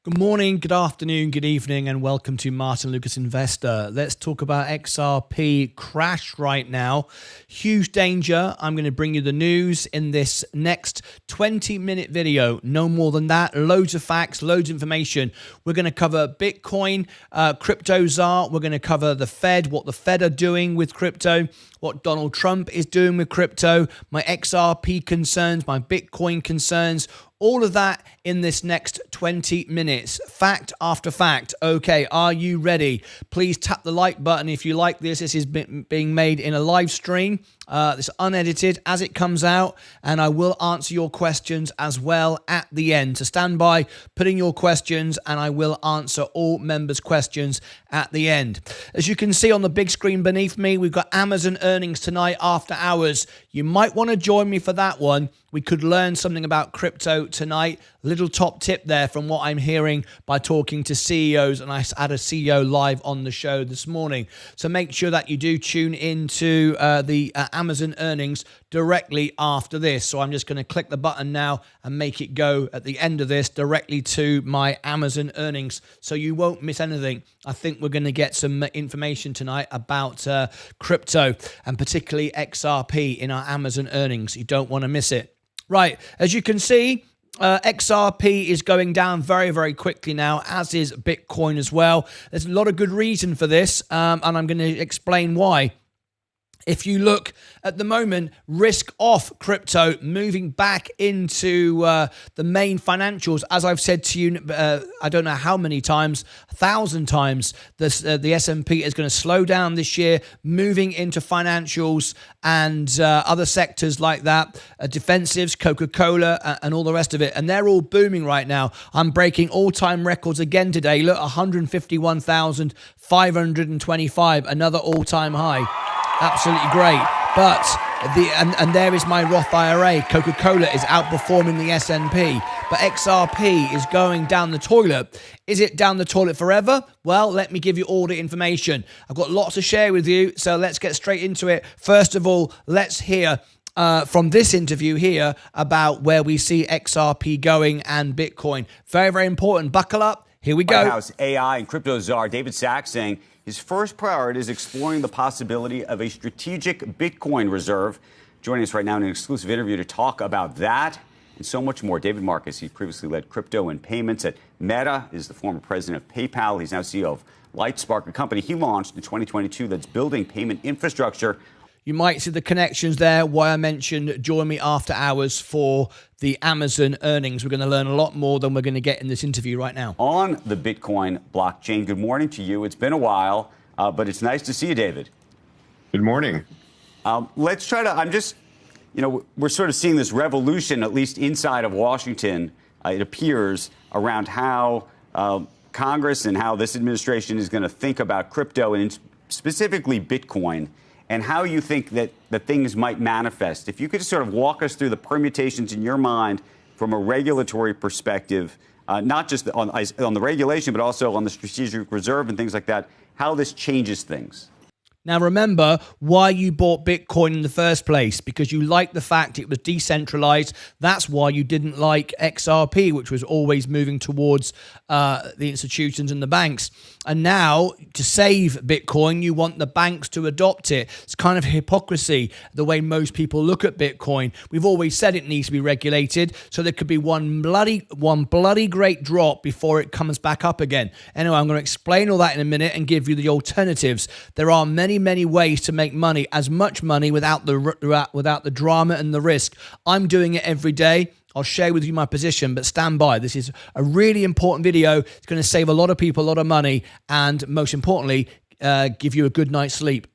Good morning, good afternoon, good evening, and welcome to Martyn Lucas Investor. Let's talk about XRP crash right now. Huge danger. I'm going to bring you the news in this next 20-minute video. No more than that. Loads of facts, loads of information. We're going to cover Bitcoin, crypto czar. We're going to cover the Fed, what the Fed are doing with crypto, what Donald Trump is doing with crypto, my XRP concerns, my Bitcoin concerns. All of that in this next 20 minutes. Fact after fact. Okay, are you ready? Please tap the like button if you like this. This is being made in a live stream. This unedited as it comes out, and I will answer your questions as well at the end. So stand by, put in your questions, and I will answer all members' questions at the end. As you can see on the big screen beneath me, we've got Amazon earnings tonight after hours. You might want to join me for that one. We could learn something about crypto tonight. Little top tip there from what I'm hearing by talking to CEOs, and I had a CEO live on the show this morning. So make sure that you do tune into the Amazon earnings directly after this. So I'm just going to click the button now and make it go at the end of this directly to my Amazon earnings, so you won't miss anything. I think we're going to get some information tonight about crypto and particularly XRP in our Amazon earnings. You don't want to miss it. Right, as you can see, XRP is going down very, very quickly now, as is Bitcoin as well. There's a lot of good reason for this, and I'm going to explain why. If you look at the moment, risk off crypto moving back into the main financials. As I've said to you, I don't know how many times, 1,000 times, the S&P is going to slow down this year, moving into financials and other sectors like that, defensives, Coca-Cola, and all the rest of it. And they're all booming right now. I'm breaking all-time records again today. Look, 151,525, another all-time high. Absolutely great. But and there is my Roth IRA. Coca-Cola is outperforming the S&P, but XRP is going down the toilet. Is it down the toilet forever? Well, let me give you all the information. I've got lots to share with you, so let's get straight into it. First of all, let's hear from this interview here about where we see XRP going and Bitcoin. Very, very important. Buckle up. Here we go. White House AI and crypto czar David Stryzewski saying his first priority is exploring the possibility of a strategic Bitcoin reserve. Joining us right now in an exclusive interview to talk about that and so much more. David Marcus, he previously led crypto and payments at Meta, is the former president of PayPal. He's now CEO of Lightspark, a company he launched in 2022 that's building payment infrastructure. You might see the connections there, why I mentioned join me after hours for the Amazon earnings. We're going to learn a lot more than we're going to get in this interview right now. On the Bitcoin blockchain, good morning to you. It's been a while, but it's nice to see you, David. Good morning. Let's try to, we're sort of seeing this revolution, at least inside of Washington, it appears, around how Congress and how this administration is going to think about crypto and specifically Bitcoin, and how you think that things might manifest. If you could just sort of walk us through the permutations in your mind from a regulatory perspective, not just on the regulation, but also on the strategic reserve and things like that, how this changes things. Now, remember why you bought Bitcoin in the first place, because you liked the fact it was decentralized. That's why you didn't like XRP, which was always moving towards the institutions and the banks. And now, to save Bitcoin, you want the banks to adopt it. It's kind of hypocrisy, the way most people look at Bitcoin. We've always said it needs to be regulated, so there could be one bloody great drop before it comes back up again. Anyway, I'm going to explain all that in a minute and give you the alternatives. There are many ways to make money, as much money without the drama and the risk. I'm doing it every day. I'll share with you my position, but stand by. This is a really important video. It's going to save a lot of people a lot of money, and most importantly, give you a good night's sleep.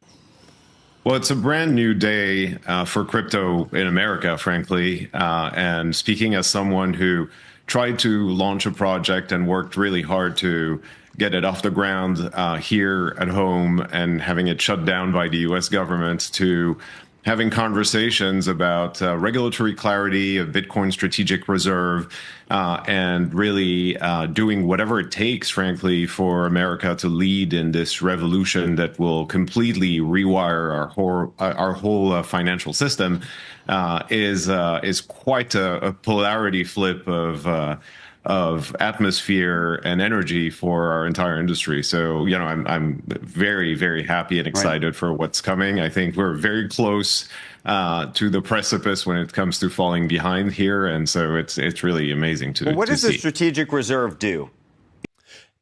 Well, it's a brand new day for crypto in America, frankly. And speaking as someone who tried to launch a project and worked really hard to get it off the ground here at home and having it shut down by the US government, to having conversations about regulatory clarity, a Bitcoin strategic reserve, and really doing whatever it takes, frankly, for America to lead in this revolution that will completely rewire our whole financial system, is quite a polarity flip of of atmosphere and energy for our entire industry. So, I'm very, very happy and excited for what's coming. I think we're very close to the precipice when it comes to falling behind here. And so it's really amazing to see. What does the strategic reserve do?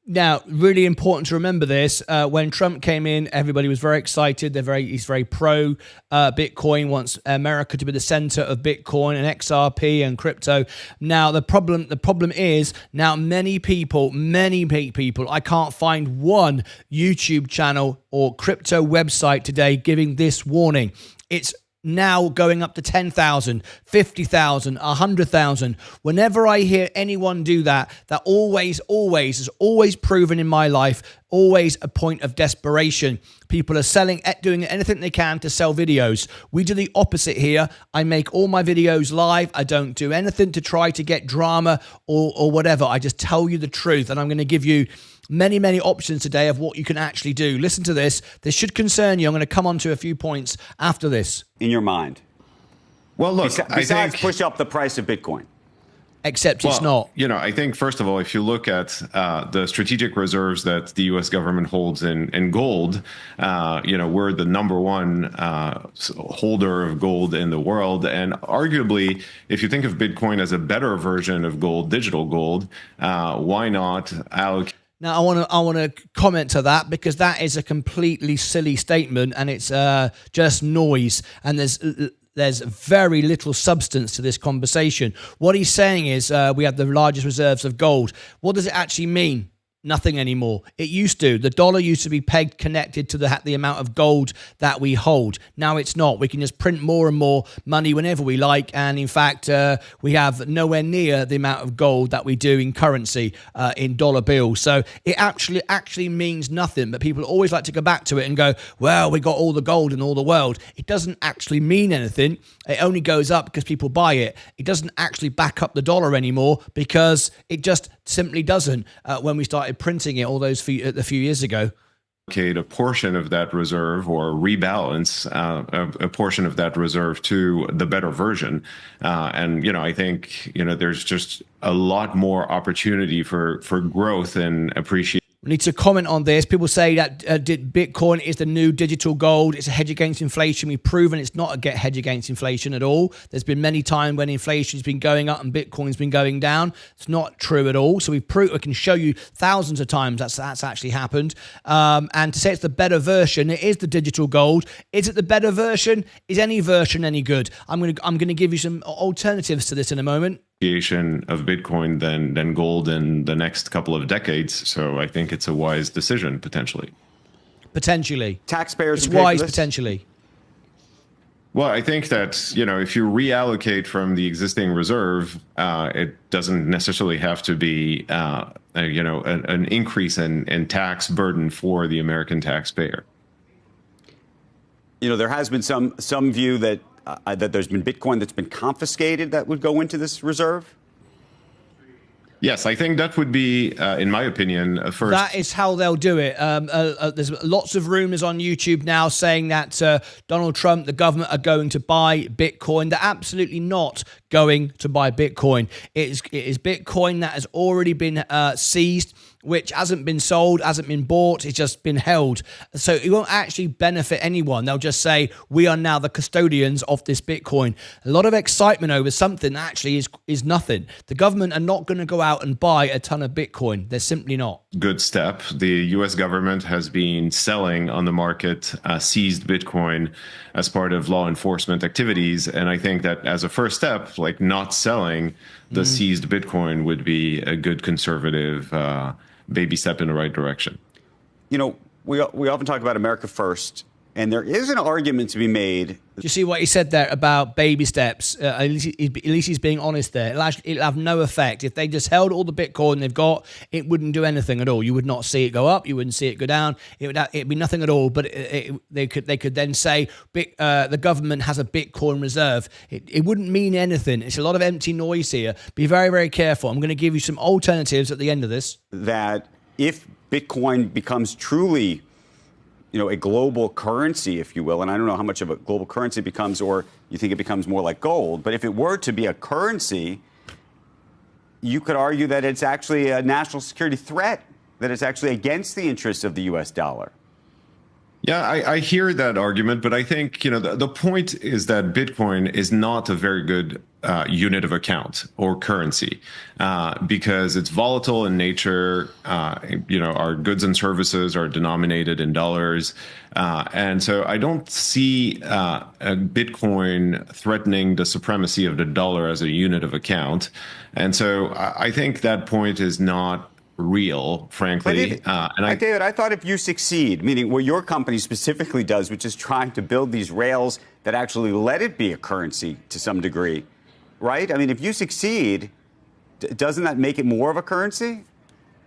Now, really important to remember this. When Trump came in, everybody was very excited. He's very pro Bitcoin, wants America to be the center of Bitcoin and XRP and crypto. Now, the problem is now many people, I can't find one YouTube channel or crypto website today giving this warning. It's now going up to 10,000, 50,000, 100,000. Whenever I hear anyone do that always is always proven in my life, always a point of desperation. People are doing anything they can to sell videos. We do the opposite here. I make all my videos live. I don't do anything to try to get drama or whatever. I just tell you the truth, and I'm going to give you many options today of what you can actually do. Listen to this. This should concern you. I'm going to come on to a few points after this. In your mind? Well, look, besides I think push up the price of Bitcoin. Except it's not. I think, first of all, if you look at the strategic reserves that the U.S. government holds in gold, we're the number one holder of gold in the world. And arguably, if you think of Bitcoin as a better version of gold, digital gold, why not allocate? Now, I want to comment to that, because that is a completely silly statement, and it's just noise, and there's very little substance to this conversation. What he's saying is we have the largest reserves of gold. What does it actually mean? Nothing anymore. It used to. The dollar used to be pegged, connected to the amount of gold that we hold. Now it's not. We can just print more and more money whenever we like. And in fact, we have nowhere near the amount of gold that we do in currency, in dollar bills. So it actually means nothing. But people always like to go back to it and go, well, we got all the gold in all the world. It doesn't actually mean anything. It only goes up because people buy it. It doesn't actually back up the dollar anymore, because it just simply doesn't. When we started printing it all a few years ago. A portion of that reserve, or rebalance a portion of that reserve to the better version. And, I think, there's just a lot more opportunity for growth and appreciation. We need to comment on this. People say that Bitcoin is the new digital gold. It's a hedge against inflation. We've proven it's not a hedge against inflation at all. There's been many times when inflation's been going up and Bitcoin's been going down. It's not true at all. So we can show you thousands of times that's actually happened. And to say it's the better version, it is the digital gold. Is it the better version? Is any version any good? I'm going to give you some alternatives to this in a moment. Of Bitcoin than gold in the next couple of decades. So I think it's a wise decision, potentially. Taxpayers. It's wise, potentially. Well, I think that, if you reallocate from the existing reserve, it doesn't necessarily have to be, an increase in tax burden for the American taxpayer. There has been some view that there's been Bitcoin that's been confiscated that would go into this reserve? Yes, I think that would be, in my opinion, first. That is how they'll do it. There's lots of rumors on YouTube now saying that Donald Trump, the government, are going to buy Bitcoin. They're absolutely not going to buy Bitcoin. It is Bitcoin that has already been seized, which hasn't been sold, hasn't been bought, it's just been held. So it won't actually benefit anyone. They'll just say, we are now the custodians of this Bitcoin. A lot of excitement over something that actually is nothing. The government are not going to go out and buy a ton of Bitcoin. They're simply not. Good step. The U.S. government has been selling on the market seized Bitcoin as part of law enforcement activities. And I think that as a first step, like not selling the seized Bitcoin would be a good conservative baby step in the right direction. We often talk about America first, and there is an argument to be made. Do you see what he said there about baby steps? At least he's being honest there. It'll have no effect. If they just held all the Bitcoin they've got, it wouldn't do anything at all. You would not see it go up. You wouldn't see it go down. It'd be nothing at all. But they could then say the government has a Bitcoin reserve. It wouldn't mean anything. It's a lot of empty noise here. Be very, very careful. I'm going to give you some alternatives at the end of this. That if Bitcoin becomes truly a global currency, if you will, and I don't know how much of a global currency it becomes, or you think it becomes more like gold, but if it were to be a currency, you could argue that it's actually a national security threat, that it's actually against the interests of the U.S. dollar. Yeah, I hear that argument, but I think, the point is that Bitcoin is not a very good unit of account or currency because it's volatile in nature. Our goods and services are denominated in dollars. And so I don't see Bitcoin threatening the supremacy of the dollar as a unit of account. And so I think that point is not real, frankly. David, I thought if you succeed, meaning what your company specifically does, which is trying to build these rails that actually let it be a currency to some degree, right? I mean, if you succeed, doesn't that make it more of a currency?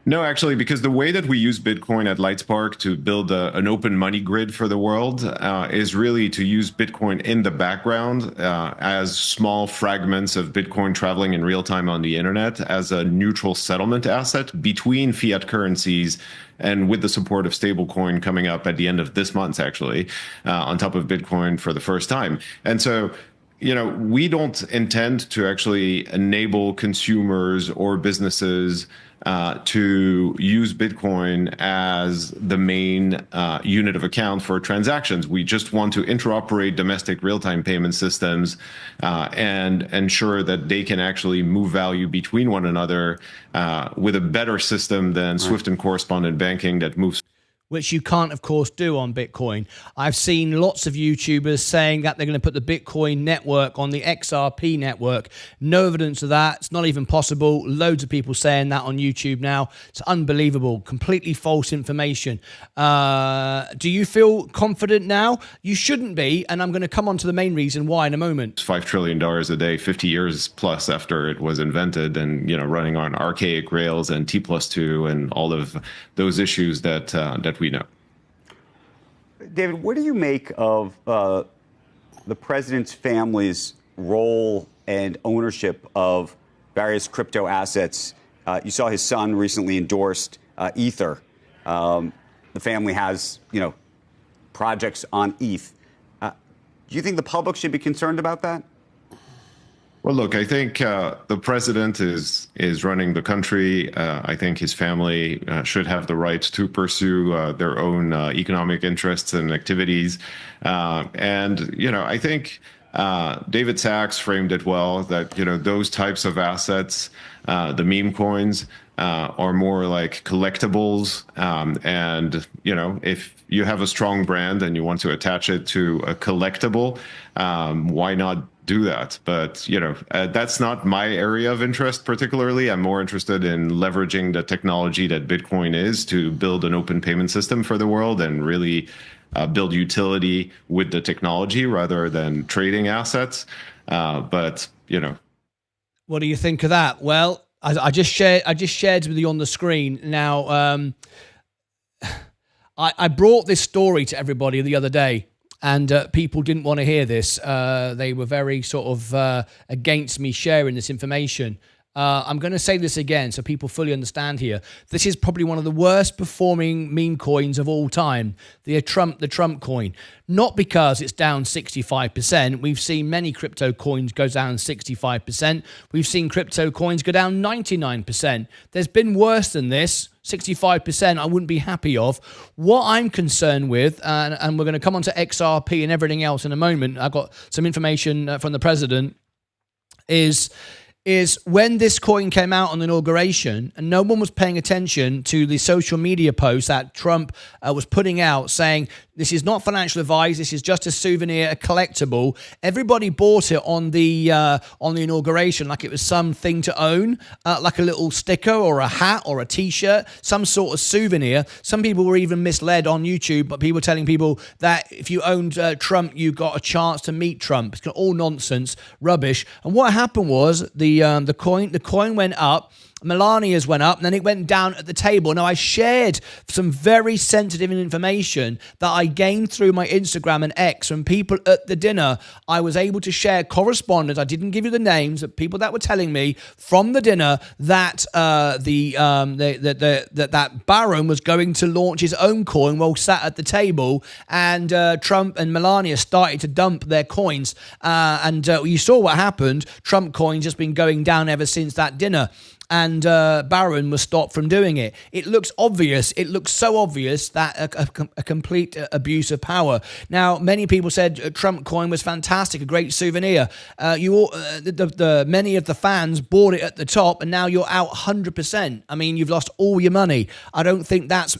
No, actually, because the way that we use Bitcoin at Lightspark to build an open money grid for the world is really to use Bitcoin in the background as small fragments of Bitcoin traveling in real time on the internet as a neutral settlement asset between fiat currencies, and with the support of stablecoin coming up at the end of this month, actually, on top of Bitcoin for the first time. And so, we don't intend to actually enable consumers or businesses to use Bitcoin as the main unit of account for transactions. We just want to interoperate domestic real-time payment systems and ensure that they can actually move value between one another with a better system than Swift and correspondent banking that moves. Which you can't, of course, do on Bitcoin. I've seen lots of YouTubers saying that they're going to put the Bitcoin network on the XRP network. No evidence of that. It's not even possible. Loads of people saying that on YouTube now. It's unbelievable. Completely false information. Do you feel confident now? You shouldn't be, and I'm going to come on to the main reason why in a moment. $5 trillion a day, 50 years plus after it was invented, and running on archaic rails and T+2 and all of those issues that we know. David, what do you make of the president's family's role and ownership of various crypto assets? You saw his son recently endorsed Ether. The family has, projects on ETH. Do you think the public should be concerned about that? Well, look, I think the president is running the country. I think his family should have the right to pursue their own economic interests and activities. I think David Sachs framed it well that, those types of assets, the meme coins, are more like collectibles. If you have a strong brand and you want to attach it to a collectible, why not do that? But, that's not my area of interest particularly. I'm more interested in leveraging the technology that Bitcoin is to build an open payment system for the world and really build utility with the technology rather than trading assets. What do you think of that? Well, I just shared with you on the screen. Now, I brought this story to everybody the other day, and people didn't want to hear this. They were very sort of against me sharing this information. I'm going to say this again so people fully understand here. This is probably one of the worst performing meme coins of all time, the Trump coin. Not because it's down 65%. We've seen many crypto coins go down 65%. We've seen crypto coins go down 99%. There's been worse than this. 65% I wouldn't be happy of. What I'm concerned with, and we're going to come on to XRP and everything else in a moment. I've got some information from the president, is when this coin came out on the inauguration and no one was paying attention to the social media posts that Trump was putting out saying, this is not financial advice, this is just a souvenir, a collectible. Everybody bought it on the inauguration like it was something to own, like a little sticker or a hat or a t-shirt, some sort of souvenir. Some people were even misled on YouTube, but people were telling people that if you owned Trump, you got a chance to meet Trump. It's all nonsense, rubbish. And what happened was the coin went up, Melania's went up, and then it went down at the table. Now, I shared some very sensitive information that I gained through my Instagram and X from people at the dinner. I was able to share correspondence. I didn't give you the names of people that were telling me from the dinner that that Baron was going to launch his own coin while sat at the table, and Trump and Melania started to dump their coins. You saw what happened. Trump coins just been going down ever since that dinner. and Barron was stopped from doing it. It looks obvious. It looks so obvious that a complete abuse of power. Now, many people said Trump coin was fantastic, a great souvenir. Many of the fans bought it at the top, and now you're out 100%. I mean, you've lost all your money. I don't think that's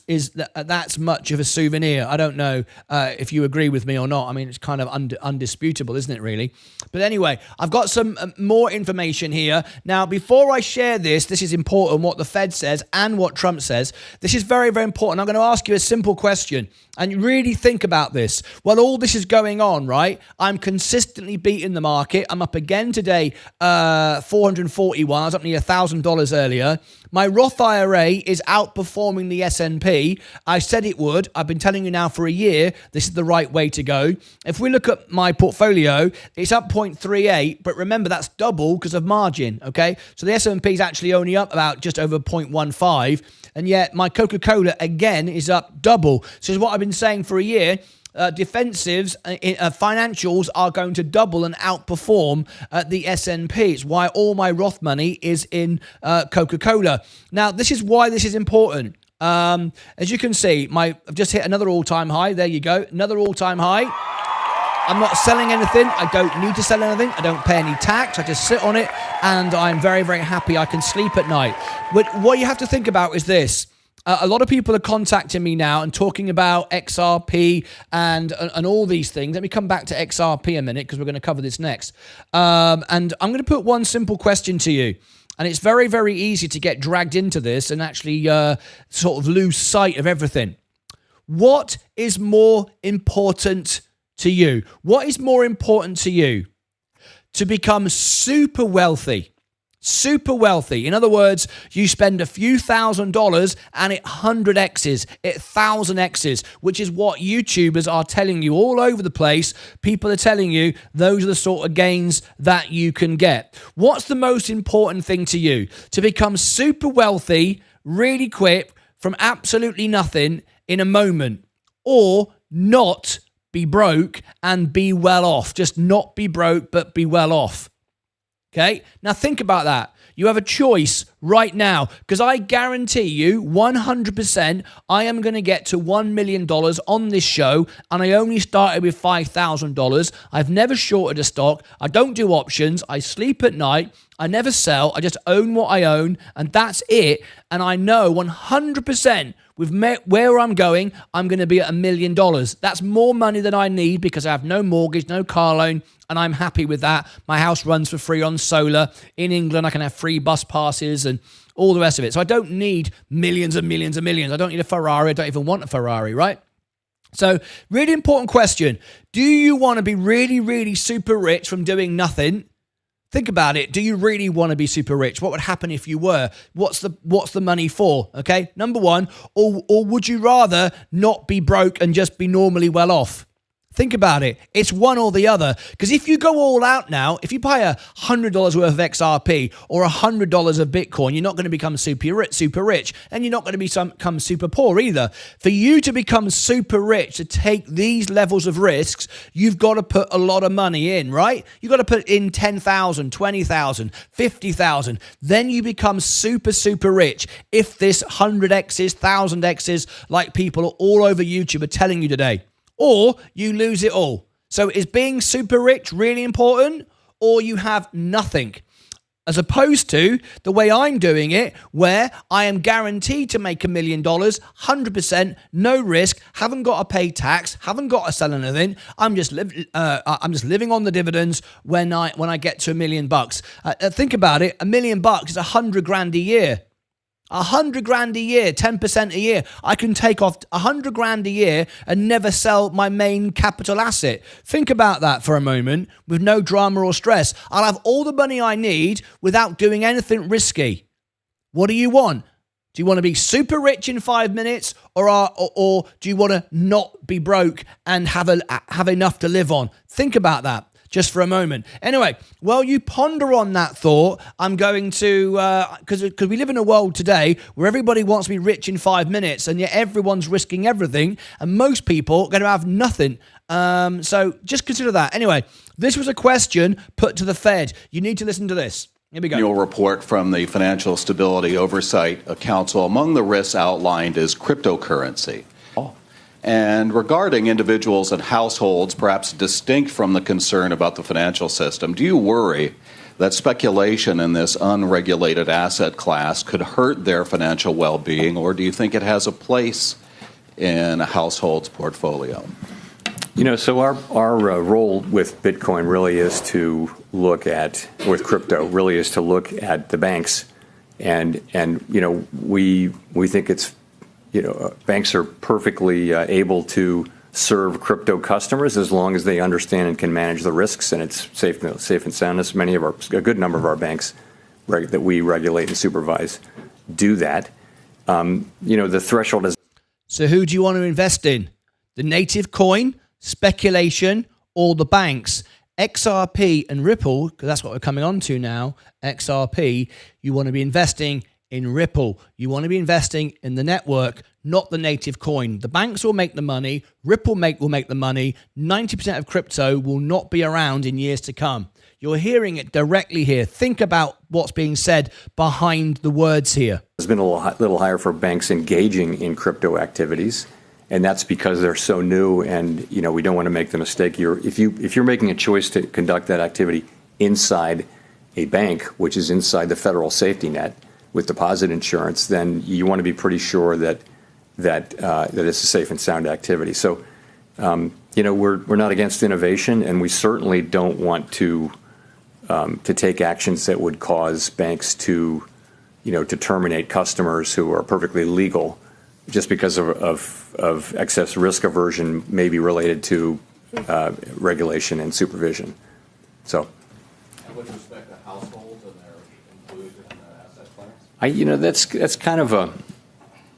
much of a souvenir. I don't know if you agree with me or not. I mean, it's kind of undisputable, isn't it, really? But anyway, I've got some more information here. Now, before I share this is important, what the Fed says and what Trump says. This is very, very important. I'm going to ask you a simple question, and really think about this. While all this is going on, right, I'm consistently beating the market. I'm up again today, 441. I was up nearly $1,000 earlier. My Roth IRA is outperforming the S&P. I said it would. I've been telling you now for a year, this is the right way to go. If we look at my portfolio, it's up 0.38, but remember that's double because of margin, okay? So the S&P is actually only up about just over 0.15, and yet my Coca-Cola, again, is up double. So is what I've been saying for a year. Defensives, financials are going to double and outperform the S&P. It's why all my Roth money is in Coca-Cola. Now, this is why this is important. As you can see, I've just hit another all-time high. There you go, another all-time high. I'm not selling anything. I don't need to sell anything. I don't pay any tax. I just sit on it, and I'm very, very happy. I can sleep at night. But what you have to think about is this. A lot of people are contacting me now and talking about XRP and all these things. Let me come back to XRP a minute because we're going to cover this next. And I'm going to put one simple question to you. And it's very, very easy to get dragged into this and actually sort of lose sight of everything. What is more important to you? What is more important to you? To become super wealthy. Super wealthy. In other words, you spend a few $1,000s and it 100x's, it 1,000x's, which is what YouTubers are telling you all over the place. People are telling you those are the sort of gains that you can get. What's the most important thing to you? To become super wealthy really quick from absolutely nothing in a moment, or not be broke and be well off. Just not be broke, but be well off. Okay, now think about that. You have a choice right now, because I guarantee you 100% I am going to get to $1 million on this show, and I only started with $5,000. I've never shorted a stock. I don't do options. I sleep at night. I never sell. I just own what I own, and that's it. And I know 100% with where I'm going, I'm going to be at $1 million. That's more money than I need because I have no mortgage, no car loan, and I'm happy with that. My house runs for free on solar. In England, I can have free bus passes and all the rest of it. So I don't need millions and millions and millions. I don't need a Ferrari. I don't even want a Ferrari, right? So really important question. Do you want to be really, really super rich from doing nothing? Think about it. Do you really want to be super rich? What would happen if you were? What's the money for? Okay, number one. Or would you rather not be broke and just be normally well off? Think about it. It's one or the other. Because if you go all out now, if you buy $100 worth of XRP or $100 of Bitcoin, you're not going to become super rich, and you're not going to become super poor either. For you to become super rich, to take these levels of risks, you've got to put a lot of money in, right? You've got to put in 10,000, 20,000, 50,000. Then you become super, super rich. If this 100x's, 1,000x's, like people all over YouTube are telling you today. Or you lose it all. So is being super rich really important, or you have nothing? As opposed to the way I'm doing it, where I am guaranteed to make $1 million, 100%, no risk, haven't got to pay tax, haven't got to sell anything. I'm just living on the dividends when I get to $1 million. Think about it. $1 million is $100,000 a year. $100,000 a year, 10% a year. I can take off $100,000 a year and never sell my main capital asset. Think about that for a moment with no drama or stress. I'll have all the money I need without doing anything risky. What do you want? Do you want to be super rich in 5 minutes, or do you want to not be broke and have enough to live on? Think about that. Just for a moment. Anyway, while you ponder on that thought, I'm going to, because we live in a world today where everybody wants to be rich in 5 minutes, and yet everyone's risking everything, and most people are going to have nothing. So just consider that. Anyway, this was a question put to the Fed. You need to listen to this. Here we go. Annual report from the Financial Stability Oversight Council. Among the risks outlined is cryptocurrency. And regarding individuals and households, perhaps distinct from the concern about the financial system, do you worry that speculation in this unregulated asset class could hurt their financial well-being, or do you think it has a place in a household's portfolio? So our role with Bitcoin really is to look at, with crypto, really is to look at the banks, and we think it's, banks are perfectly able to serve crypto customers as long as they understand and can manage the risks, and it's safe and sound. As a good number of our banks that we regulate and supervise do that. The threshold is. So who do you want to invest in? The native coin, speculation, or the banks? XRP and Ripple, because that's what we're coming on to now, XRP, you want to be investing in Ripple. You want to be investing in the network, not the native coin. The banks will make the money. Ripple will make the money. 90% of crypto will not be around in years to come. You're hearing it directly here. Think about what's being said behind the words here. It's been a little higher for banks engaging in crypto activities, and that's because they're so new, and we don't want to make the mistake. If you're making a choice to conduct that activity inside a bank, which is inside the federal safety net with deposit insurance, then you want to be pretty sure that it's a safe and sound activity. So, we're not against innovation, and we certainly don't want to take actions that would cause banks to terminate customers who are perfectly legal just because of excess risk aversion, maybe related to regulation and supervision. So. And with respect to households and their inclusion in the asset class? That's kind of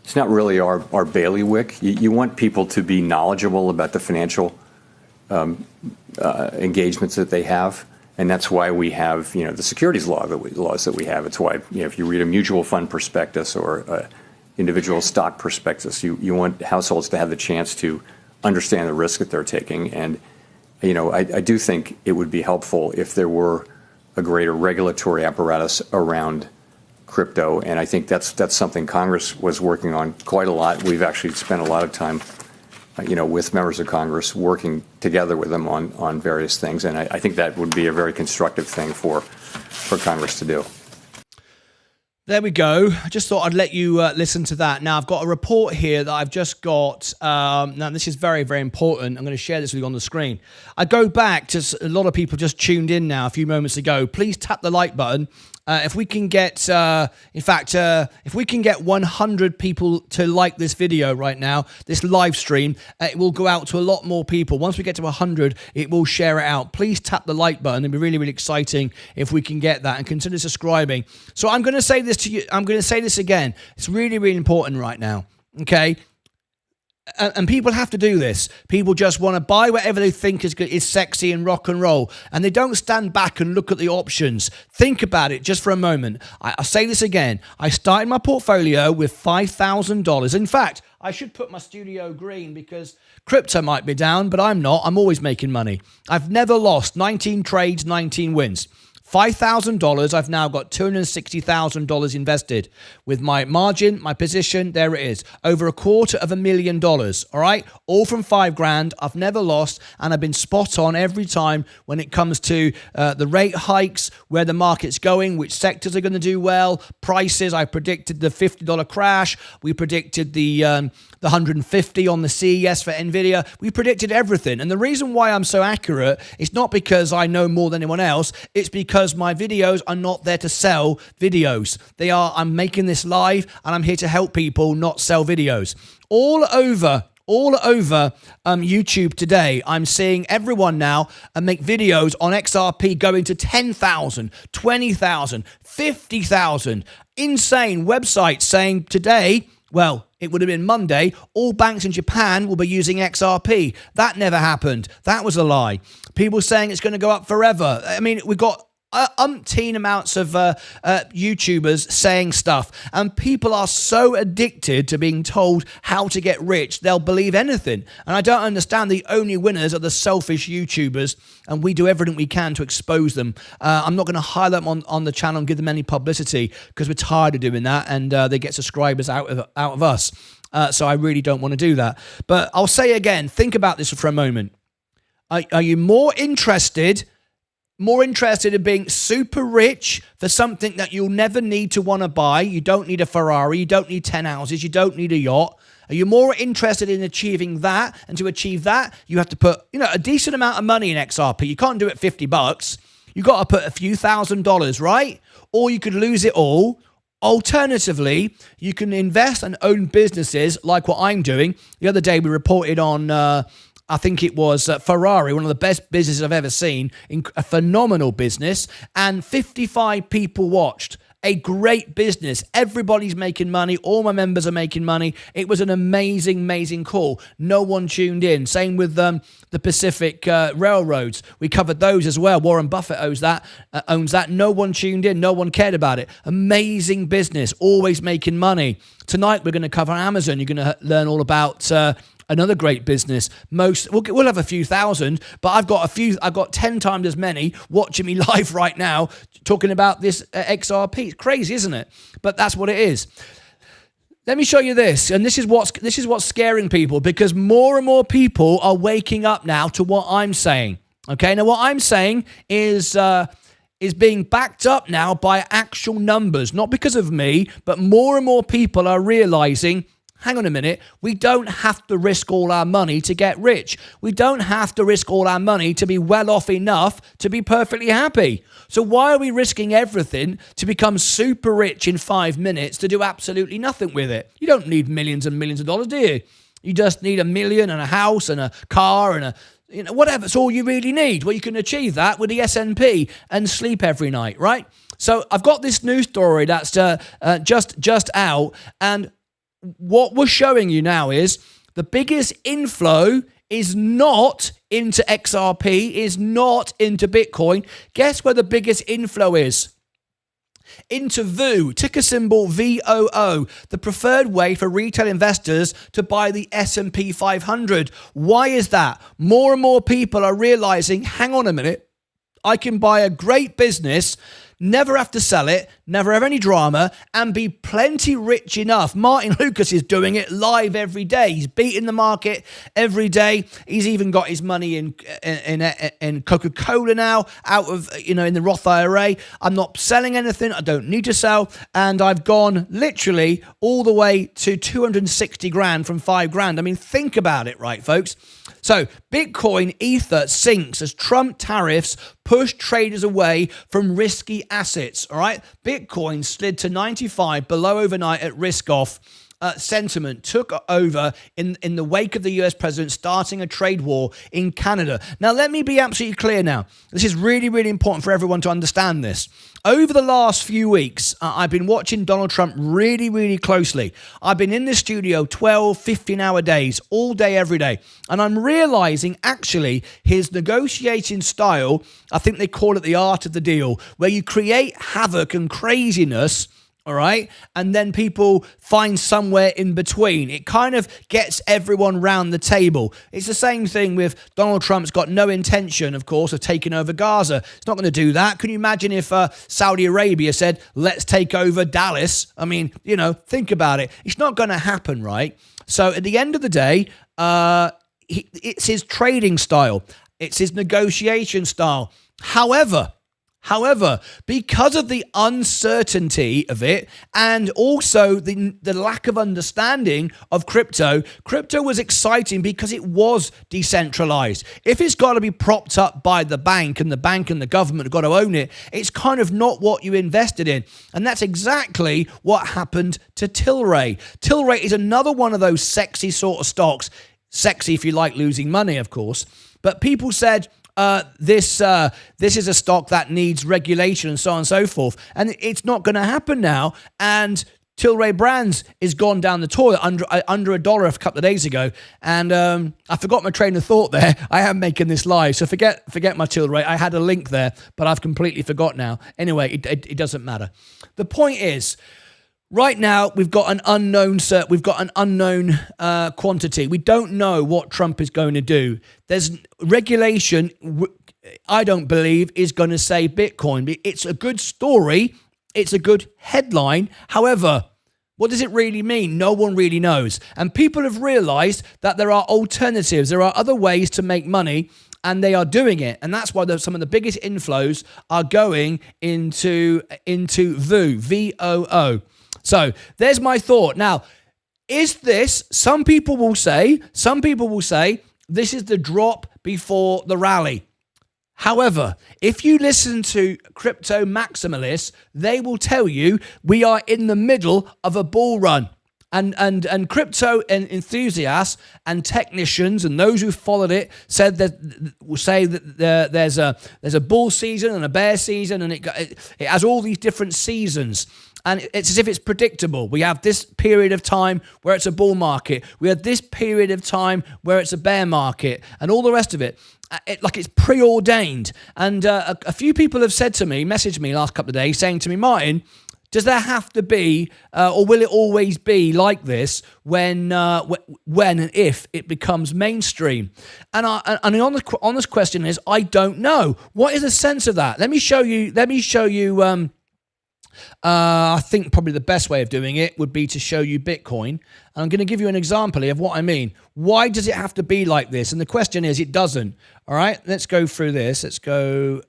it's not really our bailiwick. You want people to be knowledgeable about the financial engagements that they have, and that's why we have the securities laws that we have. It's why if you read a mutual fund prospectus or individual stock prospectus, you want households to have the chance to understand the risk that they're taking. And I do think it would be helpful if there were a greater regulatory apparatus around crypto, and I think that's something Congress was working on quite a lot. We've actually spent a lot of time, with members of Congress working together with them on various things, and I think that would be a very constructive thing for Congress to do. There we go. I just thought I'd let you listen to that. Now, I've got a report here that I've just got. Now, this is very, very important. I'm going to share this with you on the screen. I go back to a lot of people just tuned in now a few moments ago. Please tap the like button. If we can get, if we can get 100 people to like this video right now, this live stream, it will go out to a lot more people. Once we get to 100, it will share it out. Please tap the like button. It'd be really, really exciting if we can get that, and consider subscribing. So I'm going to say this to you. I'm going to say this again. It's really, really important right now. Okay. And people have to do this. People just want to buy whatever they think is sexy and rock and roll, and they don't stand back and look at the options. Think about it just for a moment. I'll say this again. I started my portfolio with $5,000. In fact, I should put my studio green because crypto might be down, but I'm not. I'm always making money. I've never lost. 19 trades, 19 wins. $5,000, I've now got $260,000 invested. With my margin, my position, there it is. Over $250,000, all right? All from $5,000. I've never lost, and I've been spot on every time when it comes to the rate hikes, where the market's going, which sectors are going to do well, prices. I predicted the $50 crash. We predicted the 150 on the CES for NVIDIA. We predicted everything. And the reason why I'm so accurate is not because I know more than anyone else. It's because my videos are not there to sell videos. I'm making this live, and I'm here to help people, not sell videos. All over YouTube today, I'm seeing everyone now make videos on XRP going to 10,000, 20,000, 50,000. Insane websites saying today, well, it would have been Monday, all banks in Japan will be using XRP. That never happened. That was a lie. People saying it's going to go up forever. I mean, we've got umpteen amounts of YouTubers saying stuff, and people are so addicted to being told how to get rich, they'll believe anything. And I don't understand. The only winners are the selfish YouTubers, and we do everything we can to expose them. I'm not going to highlight them on the channel and give them any publicity because we're tired of doing that, and they get subscribers out of us. So I really don't want to do that. But I'll say again, think about this for a moment. Are you more interested in being super rich for something that you'll never need to want to buy? You don't need a Ferrari, you don't need 10 houses, you don't need a yacht. Are you more interested in achieving that? And to achieve that, you have to put, a decent amount of money in XRP. You can't do it $50. You got to put a few $1,000s, right? Or you could lose it all. Alternatively, you can invest and own businesses like what I'm doing. The other day we reported on I think it was Ferrari, one of the best businesses I've ever seen, a phenomenal business, and 55 people watched. A great business. Everybody's making money. All my members are making money. It was an amazing, amazing call. No one tuned in. Same with the Pacific Railroads. We covered those as well. Warren Buffett owns that. No one tuned in. No one cared about it. Amazing business. Always making money. Tonight we're going to cover Amazon. You're going to learn all about another great business. We'll have a few thousand, but I've got 10 times as many watching me live right now talking about this XRP. It's crazy, isn't it? But that's what it is. Let me show you this, and this is what's scaring people, because more and more people are waking up now to what I'm saying. Okay, now what I'm saying is being backed up now by actual numbers, not because of me, but more and more people are realizing, hang on a minute, we don't have to risk all our money to get rich. We don't have to risk all our money to be well off enough to be perfectly happy. So why are we risking everything to become super rich in 5 minutes to do absolutely nothing with it? You don't need millions and millions of dollars, do you? You just need $1 million and a house and a car and whatever. It's all you really need. Well, you can achieve that with the S&P and sleep every night, right? So I've got this news story that's just out, and what we're showing you now is the biggest inflow is not into XRP, is not into Bitcoin. Guess where the biggest inflow is? Into VOO, ticker symbol VOO, the preferred way for retail investors to buy the S&P 500. Why is that? More and more people are realizing, hang on a minute, I can buy a great business, never have to sell it, never have any drama, and be plenty rich enough. Martyn Lucas is doing it live every day. He's beating the market every day. He's even got his money in Coca-Cola now, out of, in the Roth IRA. I'm not selling anything. I don't need to sell. And I've gone literally all the way to 260 grand from 5 grand. I mean, think about it, right, folks? So Bitcoin Ether sinks as Trump tariffs push traders away from risky assets. All right. Bitcoin slid to 95 below overnight at risk off. Sentiment took over in the wake of the US president starting a trade war in Canada. Now, let me be absolutely clear now. This is really, really important for everyone to understand this. Over the last few weeks, I've been watching Donald Trump really, really closely. I've been in the studio 12, 15-hour days, all day, every day. And I'm realizing, actually, his negotiating style, I think they call it the art of the deal, where you create havoc and craziness, all right, and then people find somewhere in between. It kind of gets everyone round the table. It's the same thing with Donald Trump's got no intention, of course, of taking over Gaza. It's not going to do that. Can you imagine if Saudi Arabia said, let's take over Dallas? I mean, think about it. It's not going to happen, right? So at the end of the day, it's his trading style. It's his negotiation style. However, because of the uncertainty of it and also the lack of understanding of crypto was exciting because it was decentralized. If it's got to be propped up by the bank and the government have got to own it, it's kind of not what you invested in. And that's exactly what happened to Tilray. Tilray is another one of those sexy sort of stocks. Sexy if you like losing money, of course. But people said, this is a stock that needs regulation and so on and so forth. And it's not going to happen now. And Tilray Brands is gone down the toilet under $1 a couple of days ago, and I forgot my train of thought there. I am making this live, so forget my Tilray. I had a link there, but I've completely forgot now. Anyway, it doesn't matter. The point is, right now we've got an unknown quantity. We don't know what Trump is going to do. There's regulation. I don't believe is going to save Bitcoin. It's a good story. It's a good headline. However, what does it really mean? No one really knows. And people have realized that there are alternatives. There are other ways to make money, and they are doing it. And that's why some of the biggest inflows are going into VOO, VOO. So there's my thought. Now, is this, some people will say, this is the drop before the rally. However, if you listen to crypto maximalists, they will tell you we are in the middle of a bull run. And crypto enthusiasts and technicians and those who followed it will say that there's a bull season and a bear season, and it has all these different seasons. And it's as if it's predictable. We have this period of time where it's a bull market. We have this period of time where it's a bear market, and all the rest of it. Like it's preordained. And a few people have messaged me last couple of days saying to me, Martyn, does there have to be, or will it always be like this when and if it becomes mainstream? And the honest question is, I don't know. What is the sense of that? Let me show you. I think probably the best way of doing it would be to show you Bitcoin. And I'm going to give you an example of what I mean. Why does it have to be like this? And the question is, it doesn't. All right, let's go through this. Let's go.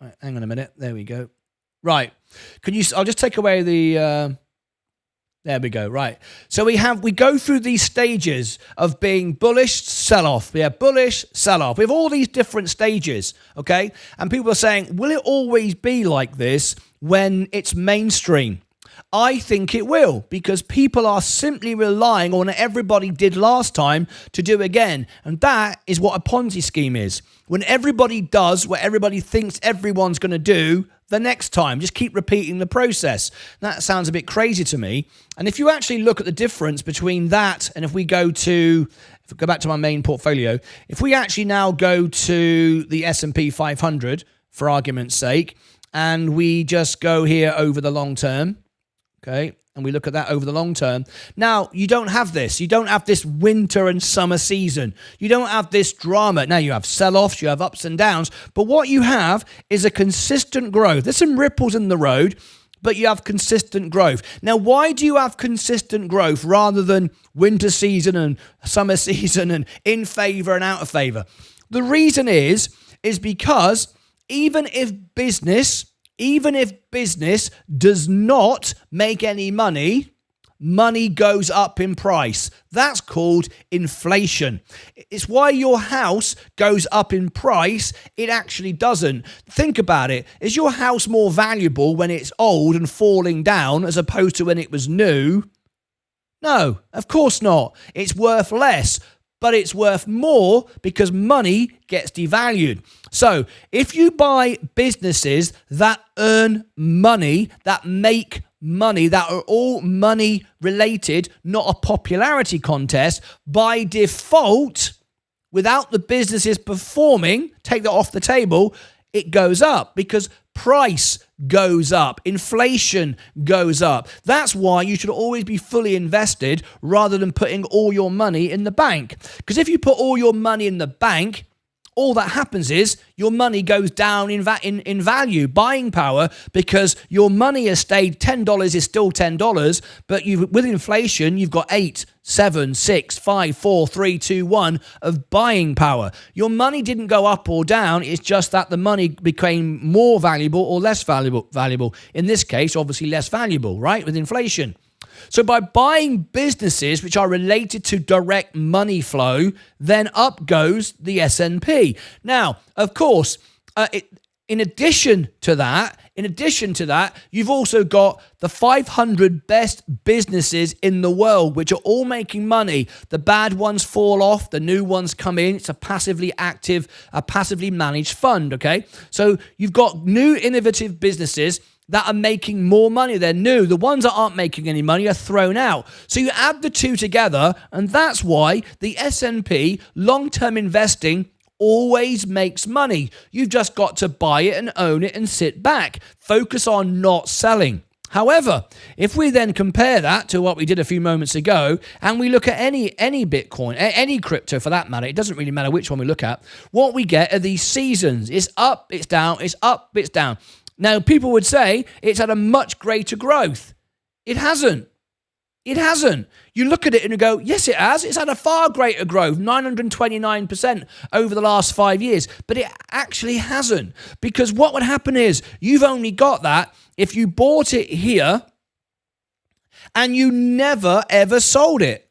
Right, hang on a minute. There we go. Right. I'll just take away the, there we go. Right. So we go through these stages of being bullish, sell off. We have bullish, sell off. We have all these different stages. Okay. And people are saying, will it always be like this when it's mainstream? I think it will, because people are simply relying on what everybody did last time to do again. And that is what a Ponzi scheme is. When everybody does what everybody thinks everyone's going to do the next time, just keep repeating the process. That sounds a bit crazy to me. And if you actually look at the difference between that and if we go back to my main portfolio, if we actually now go to the S&P 500 for argument's sake, and we just go here over the long term, okay, and we look at that over the long term. Now, you don't have this. You don't have this winter and summer season. You don't have this drama. Now, you have sell-offs, you have ups and downs, but what you have is a consistent growth. There's some ripples in the road, but you have consistent growth. Now, why do you have consistent growth rather than winter season and summer season and in favor and out of favor? The reason is because even if business does not make any money, money goes up in price. That's called inflation. It's why your house goes up in price. It actually doesn't. Think about it. Is your house more valuable when it's old and falling down as opposed to when it was new? No, of course not. It's worth less, but it's worth more because money gets devalued. So if you buy businesses that earn money, that make money, that are all money related, not a popularity contest, by default, without the businesses performing, take that off the table, it goes up because price goes up, inflation goes up. That's why you should always be fully invested rather than putting all your money in the bank. Because if you put all your money in the bank, all that happens is your money goes down in value, buying power, because your money has stayed $10 is still $10, but with inflation, you've got 8, 7, 6, 5, 4, 3, 2, 1 of buying power. Your money didn't go up or down. It's just that the money became more valuable or less valuable. In this case, obviously less valuable, right, with inflation. So by buying businesses which are related to direct money flow, then up goes the S&P. Now, of course, in addition to that, you've also got the 500 best businesses in the world, which are all making money. The bad ones fall off, the new ones come in. It's a passively active, a passively managed fund, okay? So you've got new innovative businesses that are making more money. They're new. The ones that aren't making any money are thrown out. So you add the two together, and that's why the S&P long-term investing always makes money. You've just got to buy it and own it and sit back. Focus on not selling. However, if we then compare that to what we did a few moments ago, and we look at any Bitcoin, any crypto for that matter, it doesn't really matter which one we look at, what we get are these seasons. It's up, it's down, it's up, it's down. Now, people would say it's had a much greater growth. It hasn't. It hasn't. You look at it and you go, yes, it has. It's had a far greater growth, 929% over the last 5 years. But it actually hasn't. Because what would happen is you've only got that if you bought it here and you never, ever sold it.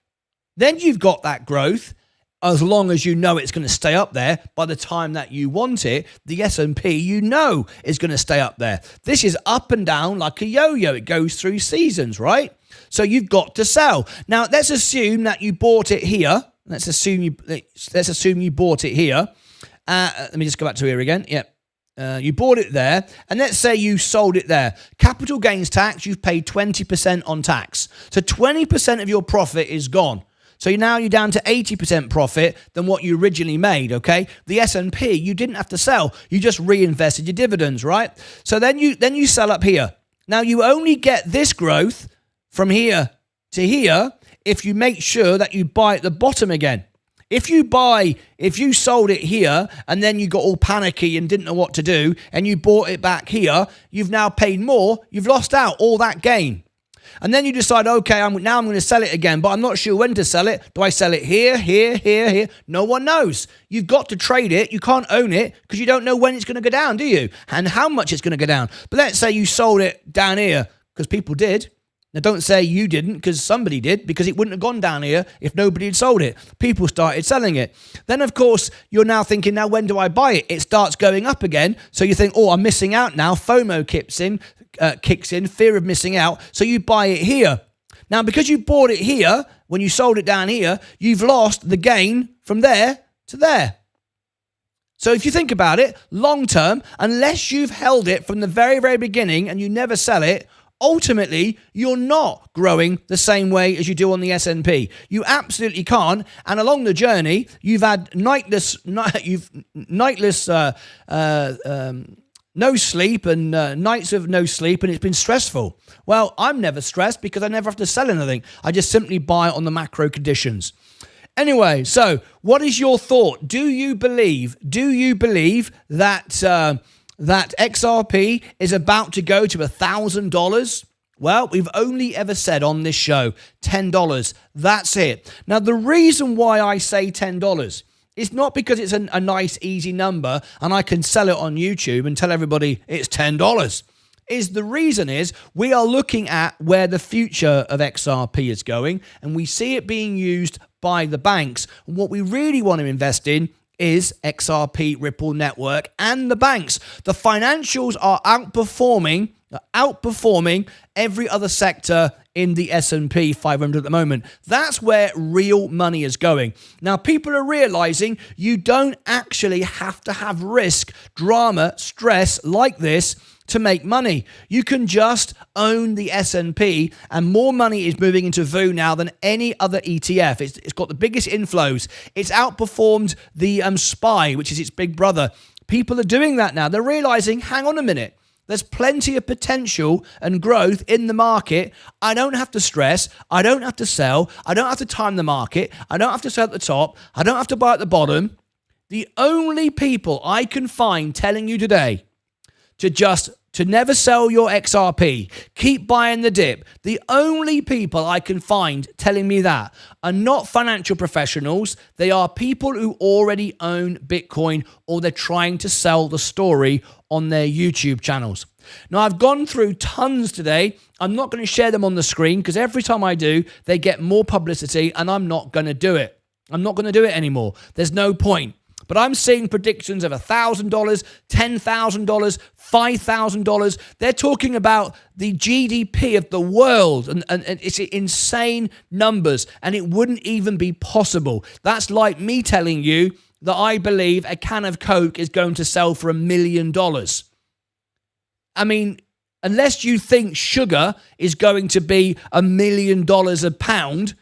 Then you've got that growth. As long as you know it's going to stay up there by the time that you want it, the S&P you know is going to stay up there. This is up and down like a yo-yo. It goes through seasons, right? So you've got to sell. Now, let's assume that you bought it here. Let's assume you bought it here. Let me just go back to here again. Yep. You bought it there, and let's say you sold it there. Capital gains tax, you've paid 20% on tax. So 20% of your profit is gone. So now you're down to 80% profit than what you originally made, okay? The S&P, you didn't have to sell. You just reinvested your dividends, right? So then you sell up here. Now, you only get this growth from here to here if you make sure that you buy at the bottom again. If you sold it here and then you got all panicky and didn't know what to do and you bought it back here, you've now paid more. You've lost out all that gain. And then you decide, okay, I'm going to sell it again, but I'm not sure when to sell it. Do I sell it here, here, here, here? No one knows. You've got to trade it. You can't own it because you don't know when it's going to go down, do you? And how much it's going to go down. But let's say you sold it down here because people did. Now, don't say you didn't because somebody did, because it wouldn't have gone down here if nobody had sold it. People started selling it. Then, of course, you're now thinking, now when do I buy it? It starts going up again. So you think, oh, I'm missing out now. FOMO kicks in, fear of missing out. So you buy it here. Now, because you bought it here, when you sold it down here, you've lost the gain from there to there. So if you think about it, long term, unless you've held it from the very, very beginning and you never sell it, ultimately, you're not growing the same way as you do on the S&P. You absolutely can't. And along the journey, you've had nightless no sleep and nights of no sleep, and it's been stressful. Well, I'm never stressed because I never have to sell anything. I just simply buy on the macro conditions. Anyway, so what is your thought? Do you believe that that XRP is about to go to $1,000? Well, we've only ever said on this show $10. That's it. Now, the reason why I say $10 is not because it's a nice, easy number and I can sell it on YouTube and tell everybody it's $10. The reason is we are looking at where the future of XRP is going, and we see it being used by the banks. And what we really want to invest in is XRP, Ripple Network, and the banks. The financials are outperforming every other sector in the S&P 500 at the moment. That's where real money is going. Now, people are realizing you don't actually have to have risk, drama, stress like this to make money. You can just own the S&P, and more money is moving into VU now than any other ETF. It's got the biggest inflows. It's outperformed the SPY, which is its big brother. People are doing that now. They're realizing, hang on a minute, there's plenty of potential and growth in the market. I don't have to stress. I don't have to sell. I don't have to time the market. I don't have to sell at the top. I don't have to buy at the bottom. The only people I can find telling you today to never sell your XRP, keep buying the dip. The only people I can find telling me that are not financial professionals. They are people who already own Bitcoin, or they're trying to sell the story on their YouTube channels. Now, I've gone through tons today. I'm not going to share them on the screen because every time I do, they get more publicity, and I'm not going to do it. I'm not going to do it anymore. There's no point. But I'm seeing predictions of $1,000, $10,000, $5,000. They're talking about the GDP of the world, and it's insane numbers, and it wouldn't even be possible. That's like me telling you that I believe a can of Coke is going to sell for $1 million. I mean, Unless you think sugar is going to be $1 million a pound,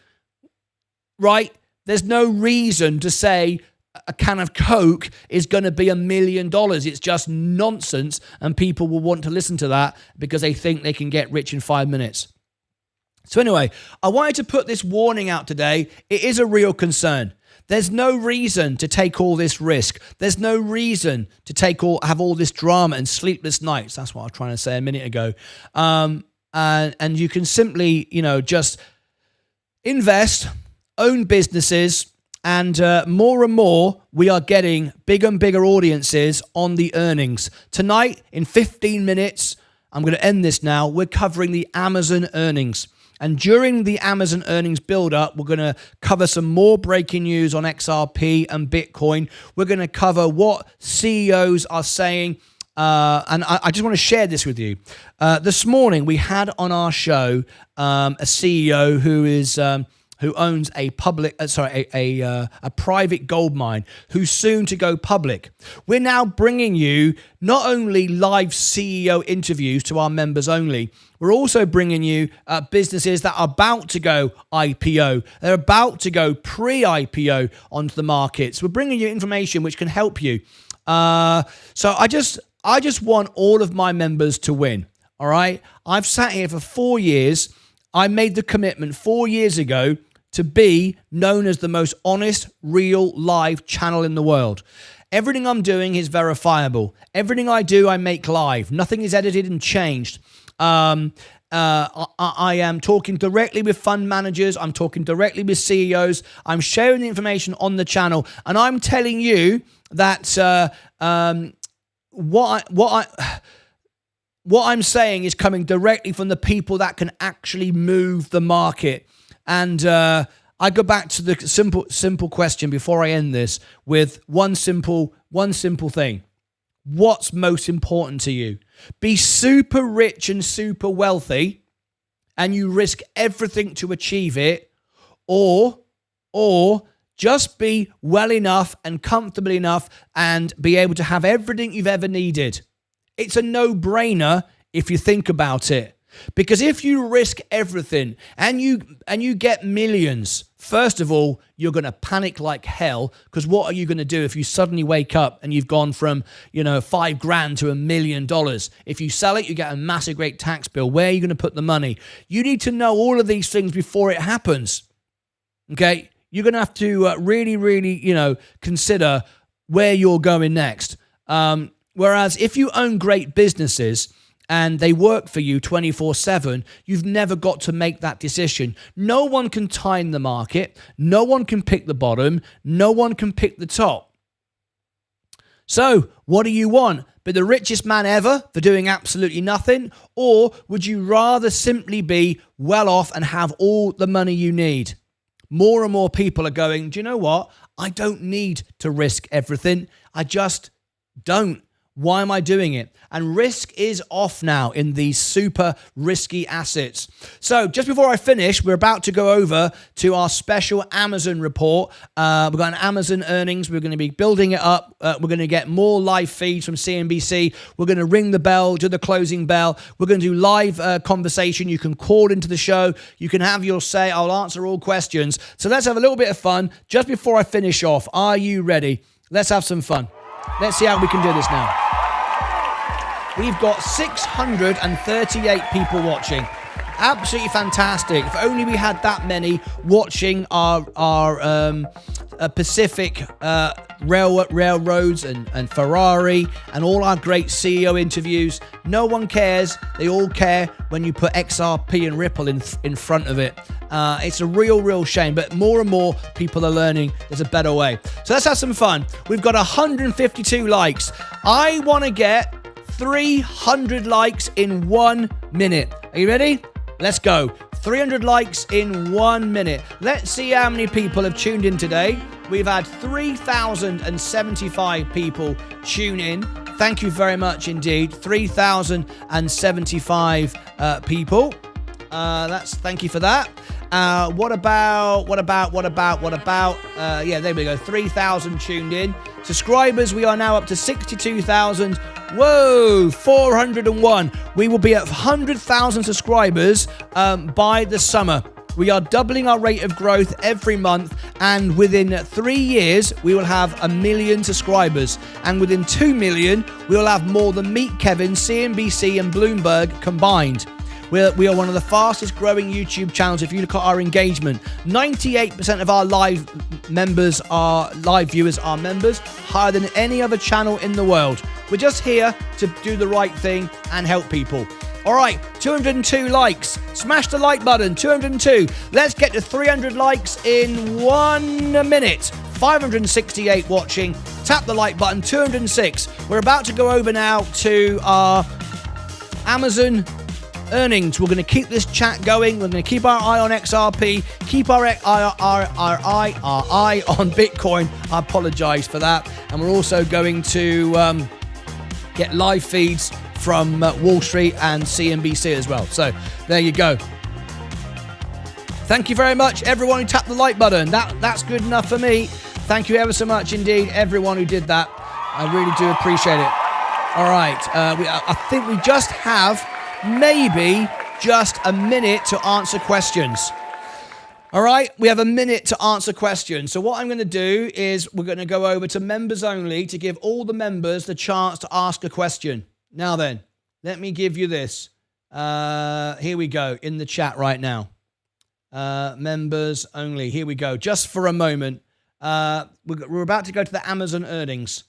right? There's no reason to say a can of Coke is going to be $1 million. It's just nonsense, and people will want to listen to that because they think they can get rich in 5 minutes. So anyway, I wanted to put this warning out today. It is a real concern. There's no reason to take all this risk. There's no reason to have all this drama and sleepless nights. That's what I was trying to say a minute ago. And you can simply, just invest, own businesses, and more we are getting bigger and bigger audiences on the earnings. Tonight, in 15 minutes, I'm going to end this now. We're covering the Amazon earnings. And during the Amazon earnings build-up, we're going to cover some more breaking news on XRP and Bitcoin. We're going to cover what CEOs are saying. And I just want to share this with you. This morning, we had on our show a CEO who owns a private gold mine, who's soon to go public. We're now bringing you not only live CEO interviews to our members only, we're also bringing you businesses that are about to go IPO. They're about to go pre-IPO onto the markets. We're bringing you information which can help you. So I just want all of my members to win. All right. I've sat here for 4 years. I made the commitment 4 years ago to be known as the most honest, real, live channel in the world. Everything I'm doing is verifiable. Everything I do, I make live. Nothing is edited and changed. I am talking directly with fund managers. I'm talking directly with CEOs. I'm sharing the information on the channel, and I'm telling you that what I'm saying is coming directly from the people that can actually move the market. And I go back to the simple question before I end this with one simple thing. What's most important to you? Be super rich and super wealthy, and you risk everything to achieve it, or just be well enough and comfortable enough and be able to have everything you've ever needed. It's a no-brainer if you think about it. Because if you risk everything and you get millions, first of all, you're going to panic like hell, because what are you going to do if you suddenly wake up and you've gone from, $5,000 to $1 million? If you sell it, you get a massive great tax bill. Where are you going to put the money? You need to know all of these things before it happens. Okay? You're going to have to really, consider where you're going next. Whereas if you own great businesses and they work for you 24/7, you've never got to make that decision. No one can time the market. No one can pick the bottom. No one can pick the top. So what do you want? Be the richest man ever for doing absolutely nothing? Or would you rather simply be well off and have all the money you need? More and more people are going, do you know what? I don't need to risk everything. I just don't. Why am I doing it? And risk is off now in these super risky assets. So just before I finish, we're about to go over to our special Amazon report. We've got an Amazon earnings. We're going to be building it up. We're going to get more live feeds from CNBC. We're going to ring the bell, do the closing bell. We're going to do live conversation. You can call into the show. You can have your say. I'll answer all questions. So let's have a little bit of fun. Just before I finish off, are you ready? Let's have some fun. Let's see how we can do this now. We've got 638 people watching. Absolutely fantastic. If only we had that many watching our Pacific railroads and Ferrari and all our great CEO interviews. No one cares. They all care when you put XRP and Ripple in front of it. It's a real shame, but more and more people are learning there's a better way. So let's have some fun. We've got 152 likes. I want to get 300 likes in 1 minute. Are you ready? Let's go. 300 likes in 1 minute. Let's see how many people have tuned in today. We've had 3,075 people tune in. Thank you very much indeed. 3,075 people. Thank you for that. What about? Yeah, there we go. 3,000 tuned in. Subscribers, we are now up to 62,000. Whoa, 401. We will be at 100,000 subscribers by the summer. We are doubling our rate of growth every month, and within 3 years, we will have 1 million subscribers. And within 2 million, we will have more than Meet Kevin, CNBC, and Bloomberg combined. We are one of the fastest growing YouTube channels if you look at our engagement. 98% of our live viewers are members, higher than any other channel in the world. We're just here to do the right thing and help people. All right, 202 likes. Smash the like button, 202. Let's get to 300 likes in 1 minute. 568 watching. Tap the like button, 206. We're about to go over now to our Amazon earnings. We're going to keep this chat going. We're going to keep our eye on XRP, keep our eye on Bitcoin. I apologize for that. And we're also going to get live feeds from Wall Street and CNBC as well. So there you go. Thank you very much, everyone who tapped the like button. That's good enough for me. Thank you ever so much indeed, everyone who did that. I really do appreciate it. All right. I think we just have maybe just a minute to answer questions. All right, we have a minute to answer questions. So what I'm going to do is we're going to go over to members only to give all the members the chance to ask a question. Now then, let me give you this. Here we go, in the chat right now. Members only, here we go. Just for a moment. We're about to go to the Amazon earnings.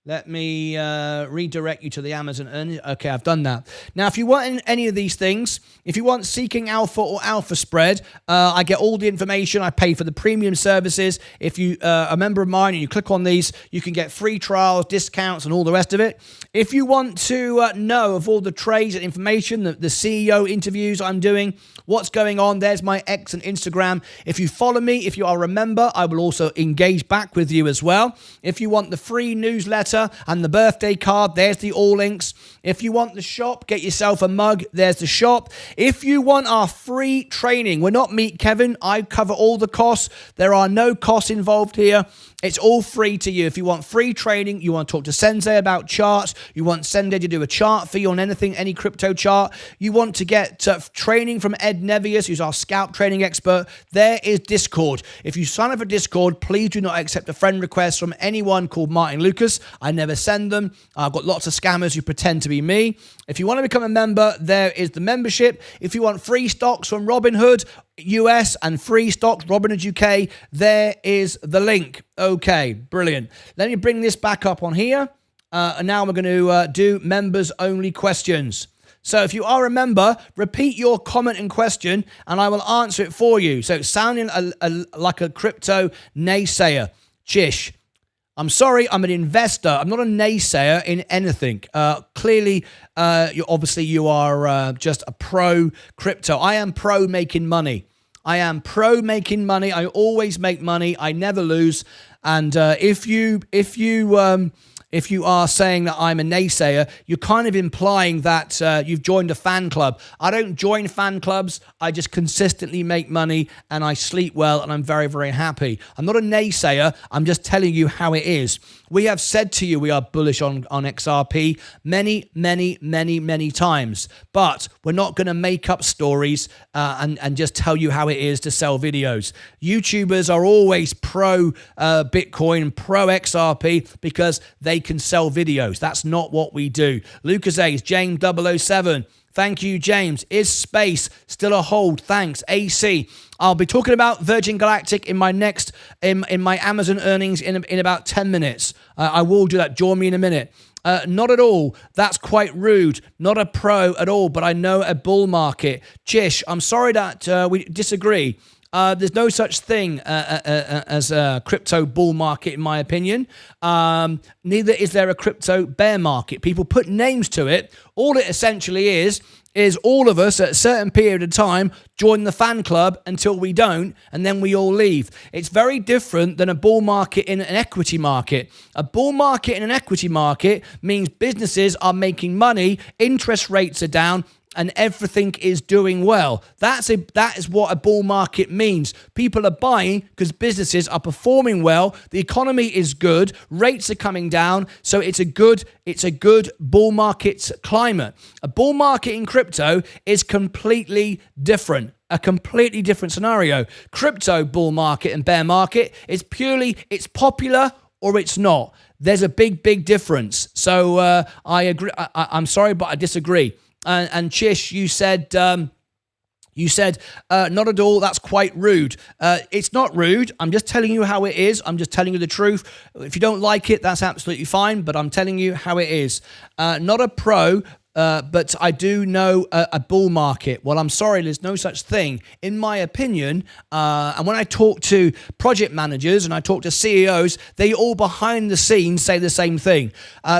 Let me redirect you to the Amazon earnings. Okay, I've done that. Now, if you want any of these things, if you want Seeking Alpha or Alpha Spread, I get all the information. I pay for the premium services. If you are a member of mine and you click on these, you can get free trials, discounts, and all the rest of it. If you want to know of all the trades and information, the CEO interviews I'm doing, what's going on, there's my X and Instagram. If you follow me, if you are a member, I will also engage back with you as well. If you want the free newsletter and the birthday card, there's the all links. If you want the shop, get yourself a mug, there's the shop. If you want our free training, we're not Meet Kevin, I cover all the costs. There are no costs involved here. It's all free to you. If you want free training, you want to talk to Sensei about charts, you want Sensei to do a chart for you on anything, any crypto chart, you want to get training from Ed Nevius, who's our scalp trading expert, there is Discord. If you sign up for Discord, please do not accept a friend request from anyone called Martyn Lucas. I never send them. I've got lots of scammers who pretend to be me. If you want to become a member, there is the membership. If you want free stocks from Robinhood US and free stocks Robinhood UK, there is the link. Okay, brilliant. Let me bring this back up on here. And now we're going to do members only questions. So if you are a member, repeat your comment and question and I will answer it for you. So sounding like a crypto naysayer. Chish. I'm sorry, I'm an investor. I'm not a naysayer in anything. Clearly, you are just a pro crypto. I am pro making money. I always make money. I never lose. And if you are saying that I'm a naysayer, you're kind of implying that you've joined a fan club. I don't join fan clubs. I just consistently make money and I sleep well and I'm very, very happy. I'm not a naysayer. I'm just telling you how it is. We have said to you we are bullish on XRP many times, but we're not going to make up stories and just tell you how it is to sell videos. YouTubers are always pro Bitcoin, pro XRP because they can sell videos. That's not what we do. Lucas A's, James 007. Thank you, James. Is space still a hold? Thanks. AC. I'll be talking about Virgin Galactic in my next, in my Amazon earnings in about 10 minutes. I will do that. Join me in a minute. Not at all. That's quite rude. Not a pro at all, but I know a bull market. Chish, I'm sorry that we disagree. There's no such thing as a crypto bull market, in my opinion. Neither is there a crypto bear market. People put names to it. All it essentially is all of us at a certain period of time join the fan club until we don't, and then we all leave. It's very different than a bull market in an equity market. A bull market in an equity market means businesses are making money, interest rates are down, and everything is doing well. That is what a bull market means. People are buying because businesses are performing well, the economy is good, rates are coming down, so it's a good bull market climate. A bull market in crypto is completely different. A completely different scenario. Crypto bull market and bear market is purely it's popular or it's not. There's a big difference. So I agree. I'm sorry, but I disagree. And Chish, you said not at all. That's quite rude. It's not rude. I'm just telling you how it is. I'm just telling you the truth. If you don't like it, that's absolutely fine. But I'm telling you how it is. Not a pro. But I do know a bull market. Well, I'm sorry, there's no such thing. In my opinion, and when I talk to project managers and I talk to CEOs, they all behind the scenes say the same thing.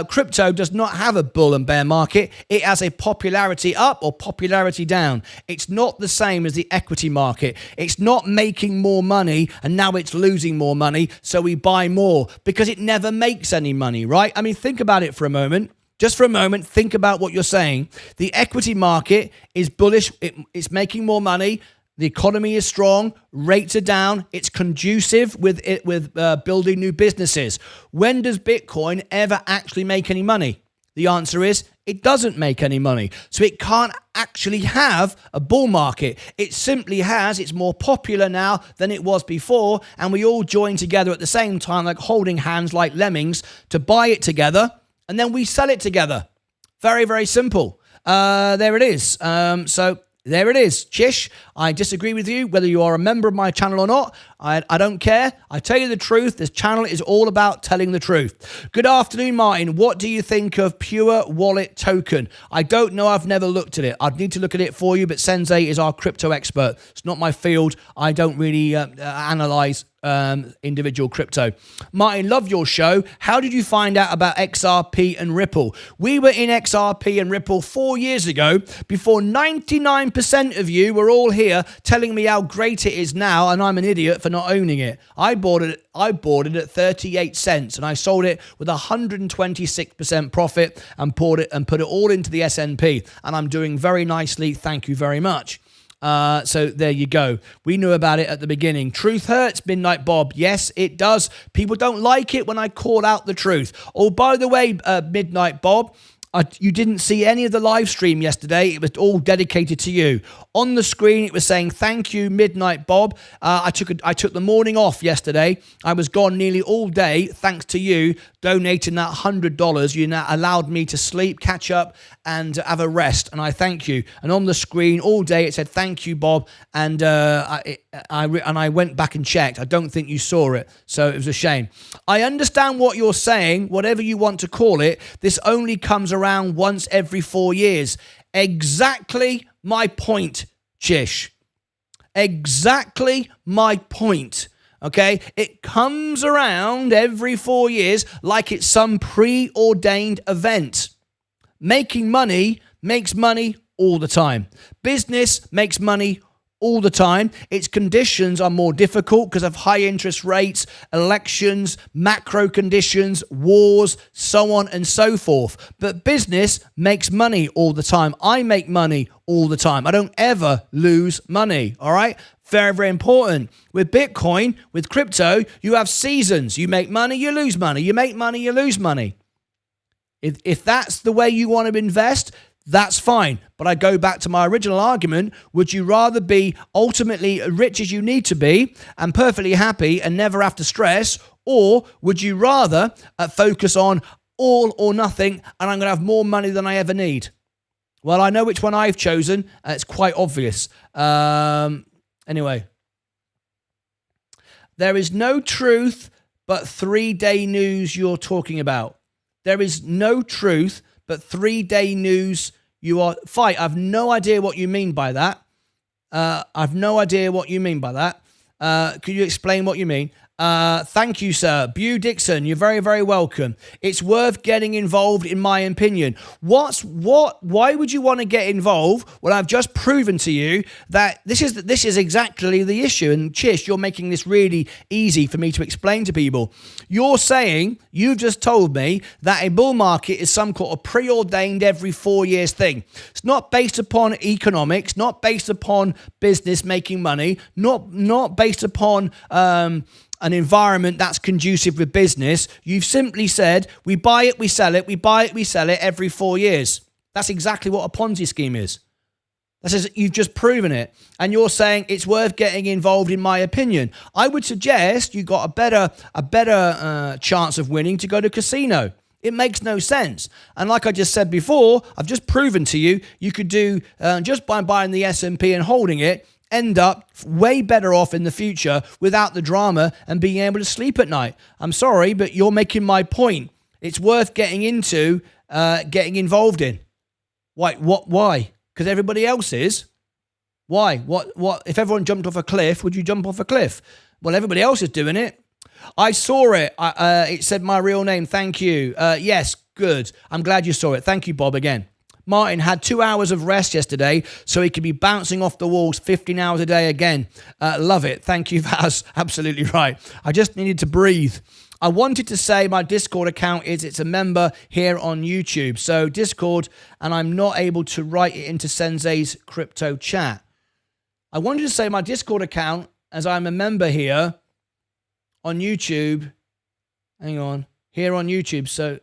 Crypto does not have a bull and bear market. It has a popularity up or popularity down. It's not the same as the equity market. It's not making more money and now it's losing more money, so we buy more because it never makes any money, right? I mean, think about it for a moment. Just for a moment, think about what you're saying. The equity market is bullish. It's making more money. The economy is strong. Rates are down. It's conducive with building new businesses. When does Bitcoin ever actually make any money? The answer is it doesn't make any money. So it can't actually have a bull market. It simply has. It's more popular now than it was before. And we all join together at the same time, like holding hands like lemmings to buy it together. And then we sell it together. Very, very simple. There it is. So there it is. Chish, I disagree with you, whether you are a member of my channel or not. I don't care. I tell you the truth. This channel is all about telling the truth. Good afternoon, Martyn. What do you think of Pure Wallet token? I don't know. I've never looked at it. I'd need to look at it for you, but Sensei is our crypto expert. It's not my field. I don't really analyze individual crypto. Martyn, love your show. How did you find out about XRP and Ripple? We were in XRP and Ripple 4 years ago before 99% of you were all here telling me how great it is now, and I'm an idiot for not owning it. I bought it at 38 cents and I sold it with 126% profit and put it all into the S&P, and I'm doing very nicely. Thank you very much. So there you go. We knew about it at the beginning. Truth hurts, Midnight Bob. Yes, it does. People don't like it when I call out the truth. Oh, by the way, Midnight Bob, you didn't see any of the live stream yesterday. It was all dedicated to you. On the screen, it was saying, thank you, Midnight Bob. I took the morning off yesterday. I was gone nearly all day, thanks to you donating that $100. You now allowed me to sleep, catch up, and have a rest, and I thank you. And on the screen all day, it said, thank you, Bob, and I went back and checked. I don't think you saw it, so it was a shame. I understand what you're saying, whatever you want to call it. This only comes around once every 4 years. Exactly my point, Chish. Exactly my point. Okay, it comes around every 4 years like it's some preordained event. Making money makes money all the time. Business makes money all the time. Its conditions are more difficult because of high interest rates, elections, macro conditions, wars, so on and so forth. But business makes money all the time. I make money all the time. I don't ever lose money, all right? Very, very important. With Bitcoin, with crypto, you have seasons. You make money, you lose money. You make money, you lose money. If that's the way you want to invest, that's fine. But I go back to my original argument. Would you rather be ultimately rich as you need to be and perfectly happy and never have to stress? Or would you rather focus on all or nothing and I'm going to have more money than I ever need? Well, I know which one I've chosen. It's quite obvious. Anyway. There is no truth but 3-day news you're talking about. There is no truth but 3-day news you are... Fight, I've no idea what you mean by that. I've no idea what you mean by that. Could you explain what you mean? Thank you, sir. Bew Dixon, you're very, very welcome. It's worth getting involved, in my opinion. Why would you want to get involved? Well, I've just proven to you that this is exactly the issue. And Chish, you're making this really easy for me to explain to people. You've just told me that a bull market is some kind of preordained every 4 years thing. It's not based upon economics, not based upon business making money, not based upon an environment that's conducive with business. You've simply said, we buy it, we sell it, we buy it, we sell it every 4 years. That's exactly what a Ponzi scheme is. You've just proven it. And you're saying it's worth getting involved, in my opinion. I would suggest you got a better chance of winning to go to casino. It makes no sense. And like I just said before, I've just proven to you, you could do, just by buying the S&P and holding it, end up way better off in the future without the drama and being able to sleep at night. I'm sorry, but you're making my point. It's worth getting into, getting involved in. Why? Because everybody else is. Why? What? If everyone jumped off a cliff, would you jump off a cliff? Well, everybody else is doing it. I saw it. It said my real name. Thank you. Yes, good. I'm glad you saw it. Thank you, Bob, again. Martyn had 2 hours of rest yesterday, so he could be bouncing off the walls 15 hours a day again. Love it. Thank you, Vaz. Absolutely right. I just needed to breathe. I wanted to say my Discord account it's a member here on YouTube. So Discord, and I'm not able to write it into Sensei's crypto chat. I wanted to say my Discord account, as I'm a member here on YouTube. Hang on. Here on YouTube. So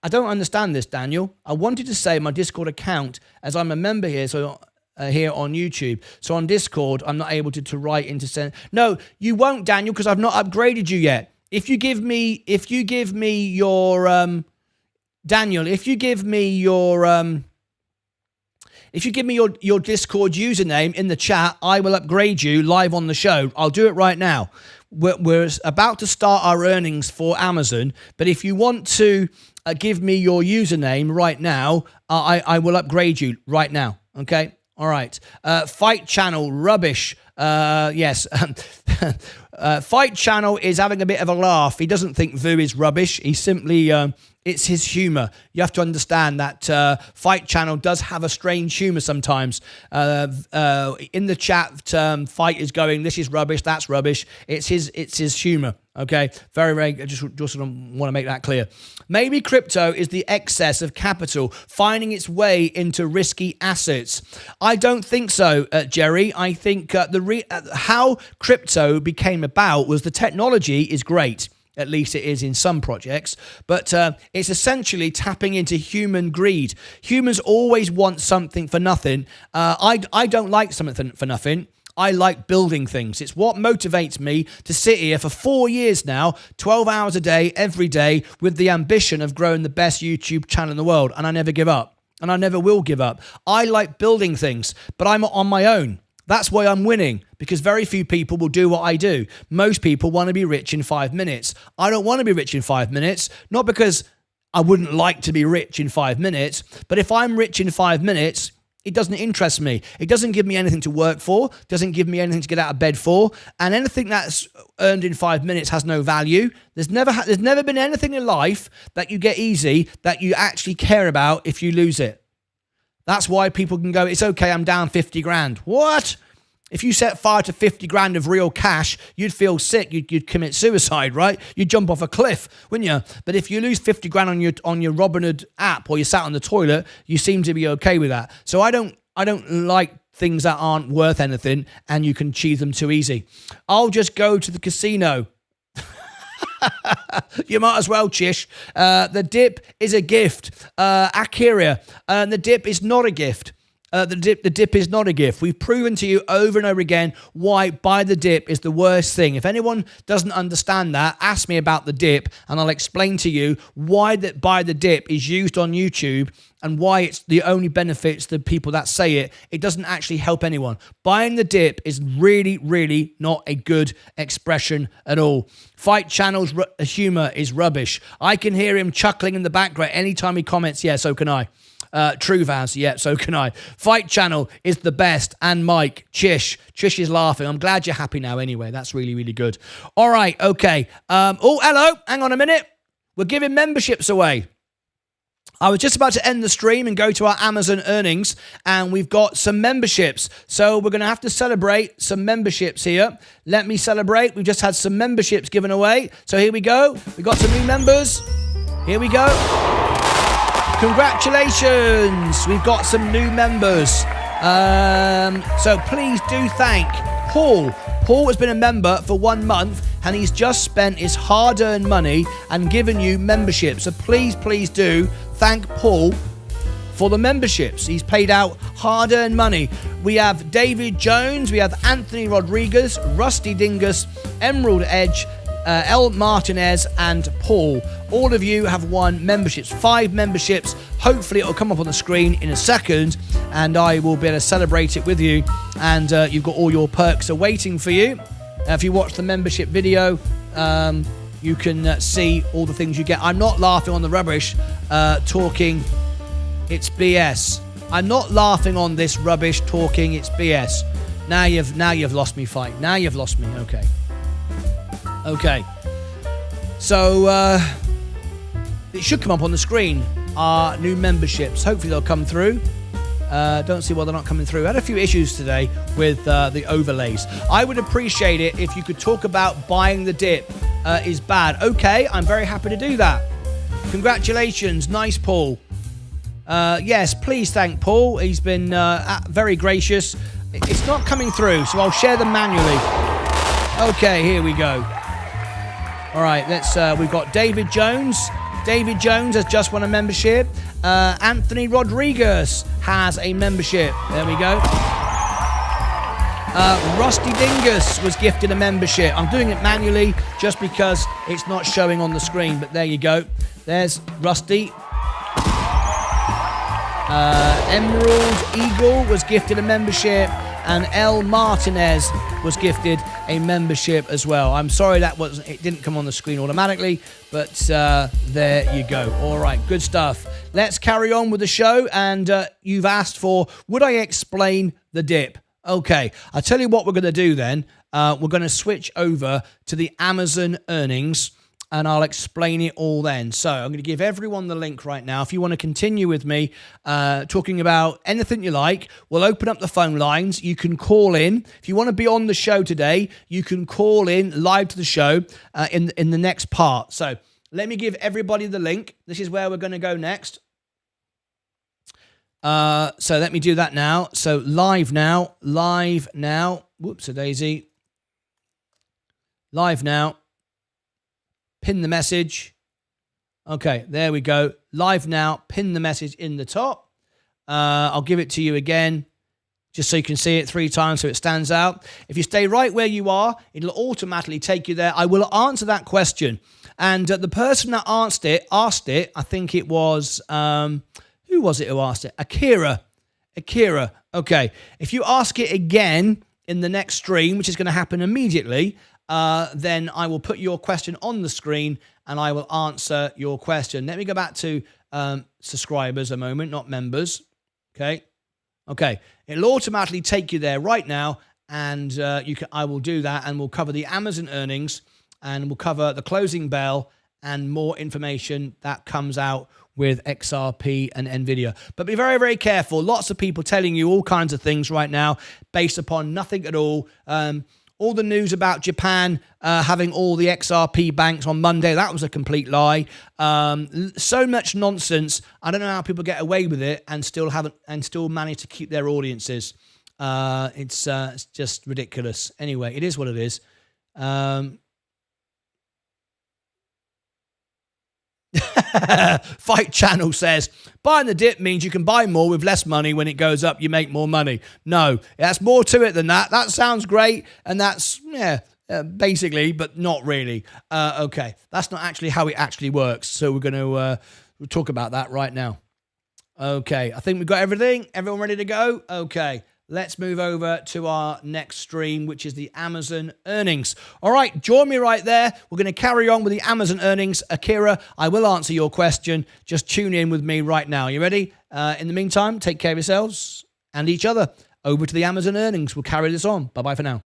I don't understand this, Daniel. I wanted to say my Discord account, as I'm a member here, so here on YouTube. So on Discord, I'm not able to write into send. No, you won't, Daniel, because I've not upgraded you yet. If you give me your Daniel, if you give me your Discord username in the chat, I will upgrade you live on the show. I'll do it right now. We're about to start our earnings for Amazon, but if you want to give me your username right now, I will upgrade you right now. Okay? All right. Fight Channel, rubbish. Yes. Fight Channel is having a bit of a laugh. He doesn't think Vu is rubbish. He simply... it's his humor. You have to understand that Fight Channel does have a strange humor sometimes. In the chat, Fight is going, this is rubbish, that's rubbish. It's his humor. Okay, very, very. I just want to make that clear. Maybe crypto is the excess of capital finding its way into risky assets. I don't think so, Jerry. I think how crypto became about was the technology is great. At least it is in some projects, but it's essentially tapping into human greed. Humans always want something for nothing. I don't like something for nothing. I like building things. It's what motivates me to sit here for 4 years now, 12 hours a day, every day, with the ambition of growing the best YouTube channel in the world. And I never give up. And I never will give up. I like building things, but I'm on my own. That's why I'm winning, because very few people will do what I do. Most people want to be rich in 5 minutes. I don't want to be rich in 5 minutes, not because I wouldn't like to be rich in 5 minutes, but if I'm rich in 5 minutes, it doesn't interest me. It doesn't give me anything to work for, doesn't give me anything to get out of bed for, and anything that's earned in 5 minutes has no value. There's never been anything in life that you get easy that you actually care about if you lose it. That's why people can go, it's okay, I'm down 50 grand. What? If you set fire to 50 grand of real cash, you'd feel sick. You'd commit suicide, right? You'd jump off a cliff, wouldn't you? But if you lose 50 grand on your Robinhood app or you sat on the toilet, you seem to be okay with that. So I don't like things that aren't worth anything and you can achieve them too easy. I'll just go to the casino. You might as well, Chish. The dip is a gift. Akira, the dip is not a gift. The dip is not a gift. We've proven to you over and over again why buy the dip is the worst thing. If anyone doesn't understand that, ask me about the dip and I'll explain to you why that buy the dip is used on YouTube and why it's the only benefits the people that say it. It doesn't actually help anyone. Buying the dip is really, really not a good expression at all. Fight Channel's humor is rubbish. I can hear him chuckling in the background anytime he comments. Yeah, so can I. Truvaz, yeah, so can I. Fight Channel is the best. And Mike, Chish is laughing. I'm glad you're happy now anyway. That's really, really good. All right, okay. Oh, hello. Hang on a minute. We're giving memberships away. I was just about to end the stream and go to our Amazon earnings, and we've got some memberships. So we're going to have to celebrate some memberships here. Let me celebrate. We've just had some memberships given away. So here we go. We've got some new members. Here we go. Congratulations. We've got some new members. So please do thank Paul. Paul has been a member for 1 month, and he's just spent his hard-earned money and given you membership. So please, please do thank Paul for the memberships. He's paid out hard-earned money. We have David Jones, we have Anthony Rodriguez, Rusty Dingus, Emerald Edge, El Martinez, and Paul. All of you have won memberships, 5 memberships. Hopefully it'll come up on the screen in a second, and I will be able to celebrate it with you. And you've got all your perks awaiting for you. If you watch the membership video, you can see all the things you get. I'm not laughing on the rubbish, talking it's BS. I'm not laughing on this rubbish talking it's BS. Now you've lost me, Fight. Now you've lost me. Okay. So it should come up on the screen. Our new memberships. Hopefully they'll come through. Don't see why they're not coming through. I had a few issues today with the overlays. I would appreciate it if you could talk about buying the dip is bad. Okay, I'm very happy to do that. Congratulations. Nice, Paul. Yes, please thank Paul. He's been very gracious. It's not coming through, so I'll share them manually. Okay, here we go. All right, we've got David Jones. David Jones has just won a membership. Anthony Rodriguez has a membership. There we go. Rusty Dingus was gifted a membership. I'm doing it manually just because it's not showing on the screen, but there you go. There's Rusty. Emerald Eagle was gifted a membership, and El Martinez was gifted a membership as well. I'm sorry it didn't come on the screen automatically, but there you go. All right, good stuff. Let's carry on with the show, and you've asked for, would I explain the dip? Okay, I'll tell you what we're going to do then. We're going to switch over to the Amazon earnings, and I'll explain it all then. So I'm going to give everyone the link right now. If you want to continue with me talking about anything you like, we'll open up the phone lines. You can call in. If you want to be on the show today, you can call in live to the show in the next part. So let me give everybody the link. This is where we're going to go next. So let me do that now. So live now. Whoops-a-daisy. Live now. Pin the message. Okay, there we go. Live now. Pin the message in the top. I'll give it to you again, just so you can see it 3 times so it stands out. If you stay right where you are, it'll automatically take you there. I will answer that question. And the person that asked it, I think it was, who was it who asked it? Akira. Okay. If you ask it again in the next stream, which is going to happen immediately, then I will put your question on the screen and I will answer your question. Let me go back to subscribers a moment, not members. Okay. It'll automatically take you there right now, and I will do that, and we'll cover the Amazon earnings, and we'll cover the closing bell and more information that comes out with XRP and Nvidia. But be very, very careful. Lots of people telling you all kinds of things right now based upon nothing at all. All the news about Japan having all the XRP banks on Monday, that was a complete lie. So much nonsense. I don't know how people get away with it and still manage to keep their audiences. It's just ridiculous. Anyway, it is what it is. Fight Channel says, buying the dip means you can buy more with less money. When it goes up, you make more money. No, that's more to it than that. That sounds great, and that's, basically, but not really. Okay, that's not actually how it actually works. So we're going to we'll talk about that right now. Okay, I think we've got everything. Everyone ready to go? Okay. Let's move over to our next stream, which is the Amazon earnings. All right, join me right there. We're going to carry on with the Amazon earnings. Akira, I will answer your question. Just tune in with me right now. You ready? In the meantime, take care of yourselves and each other. Over to the Amazon earnings. We'll carry this on. Bye-bye for now.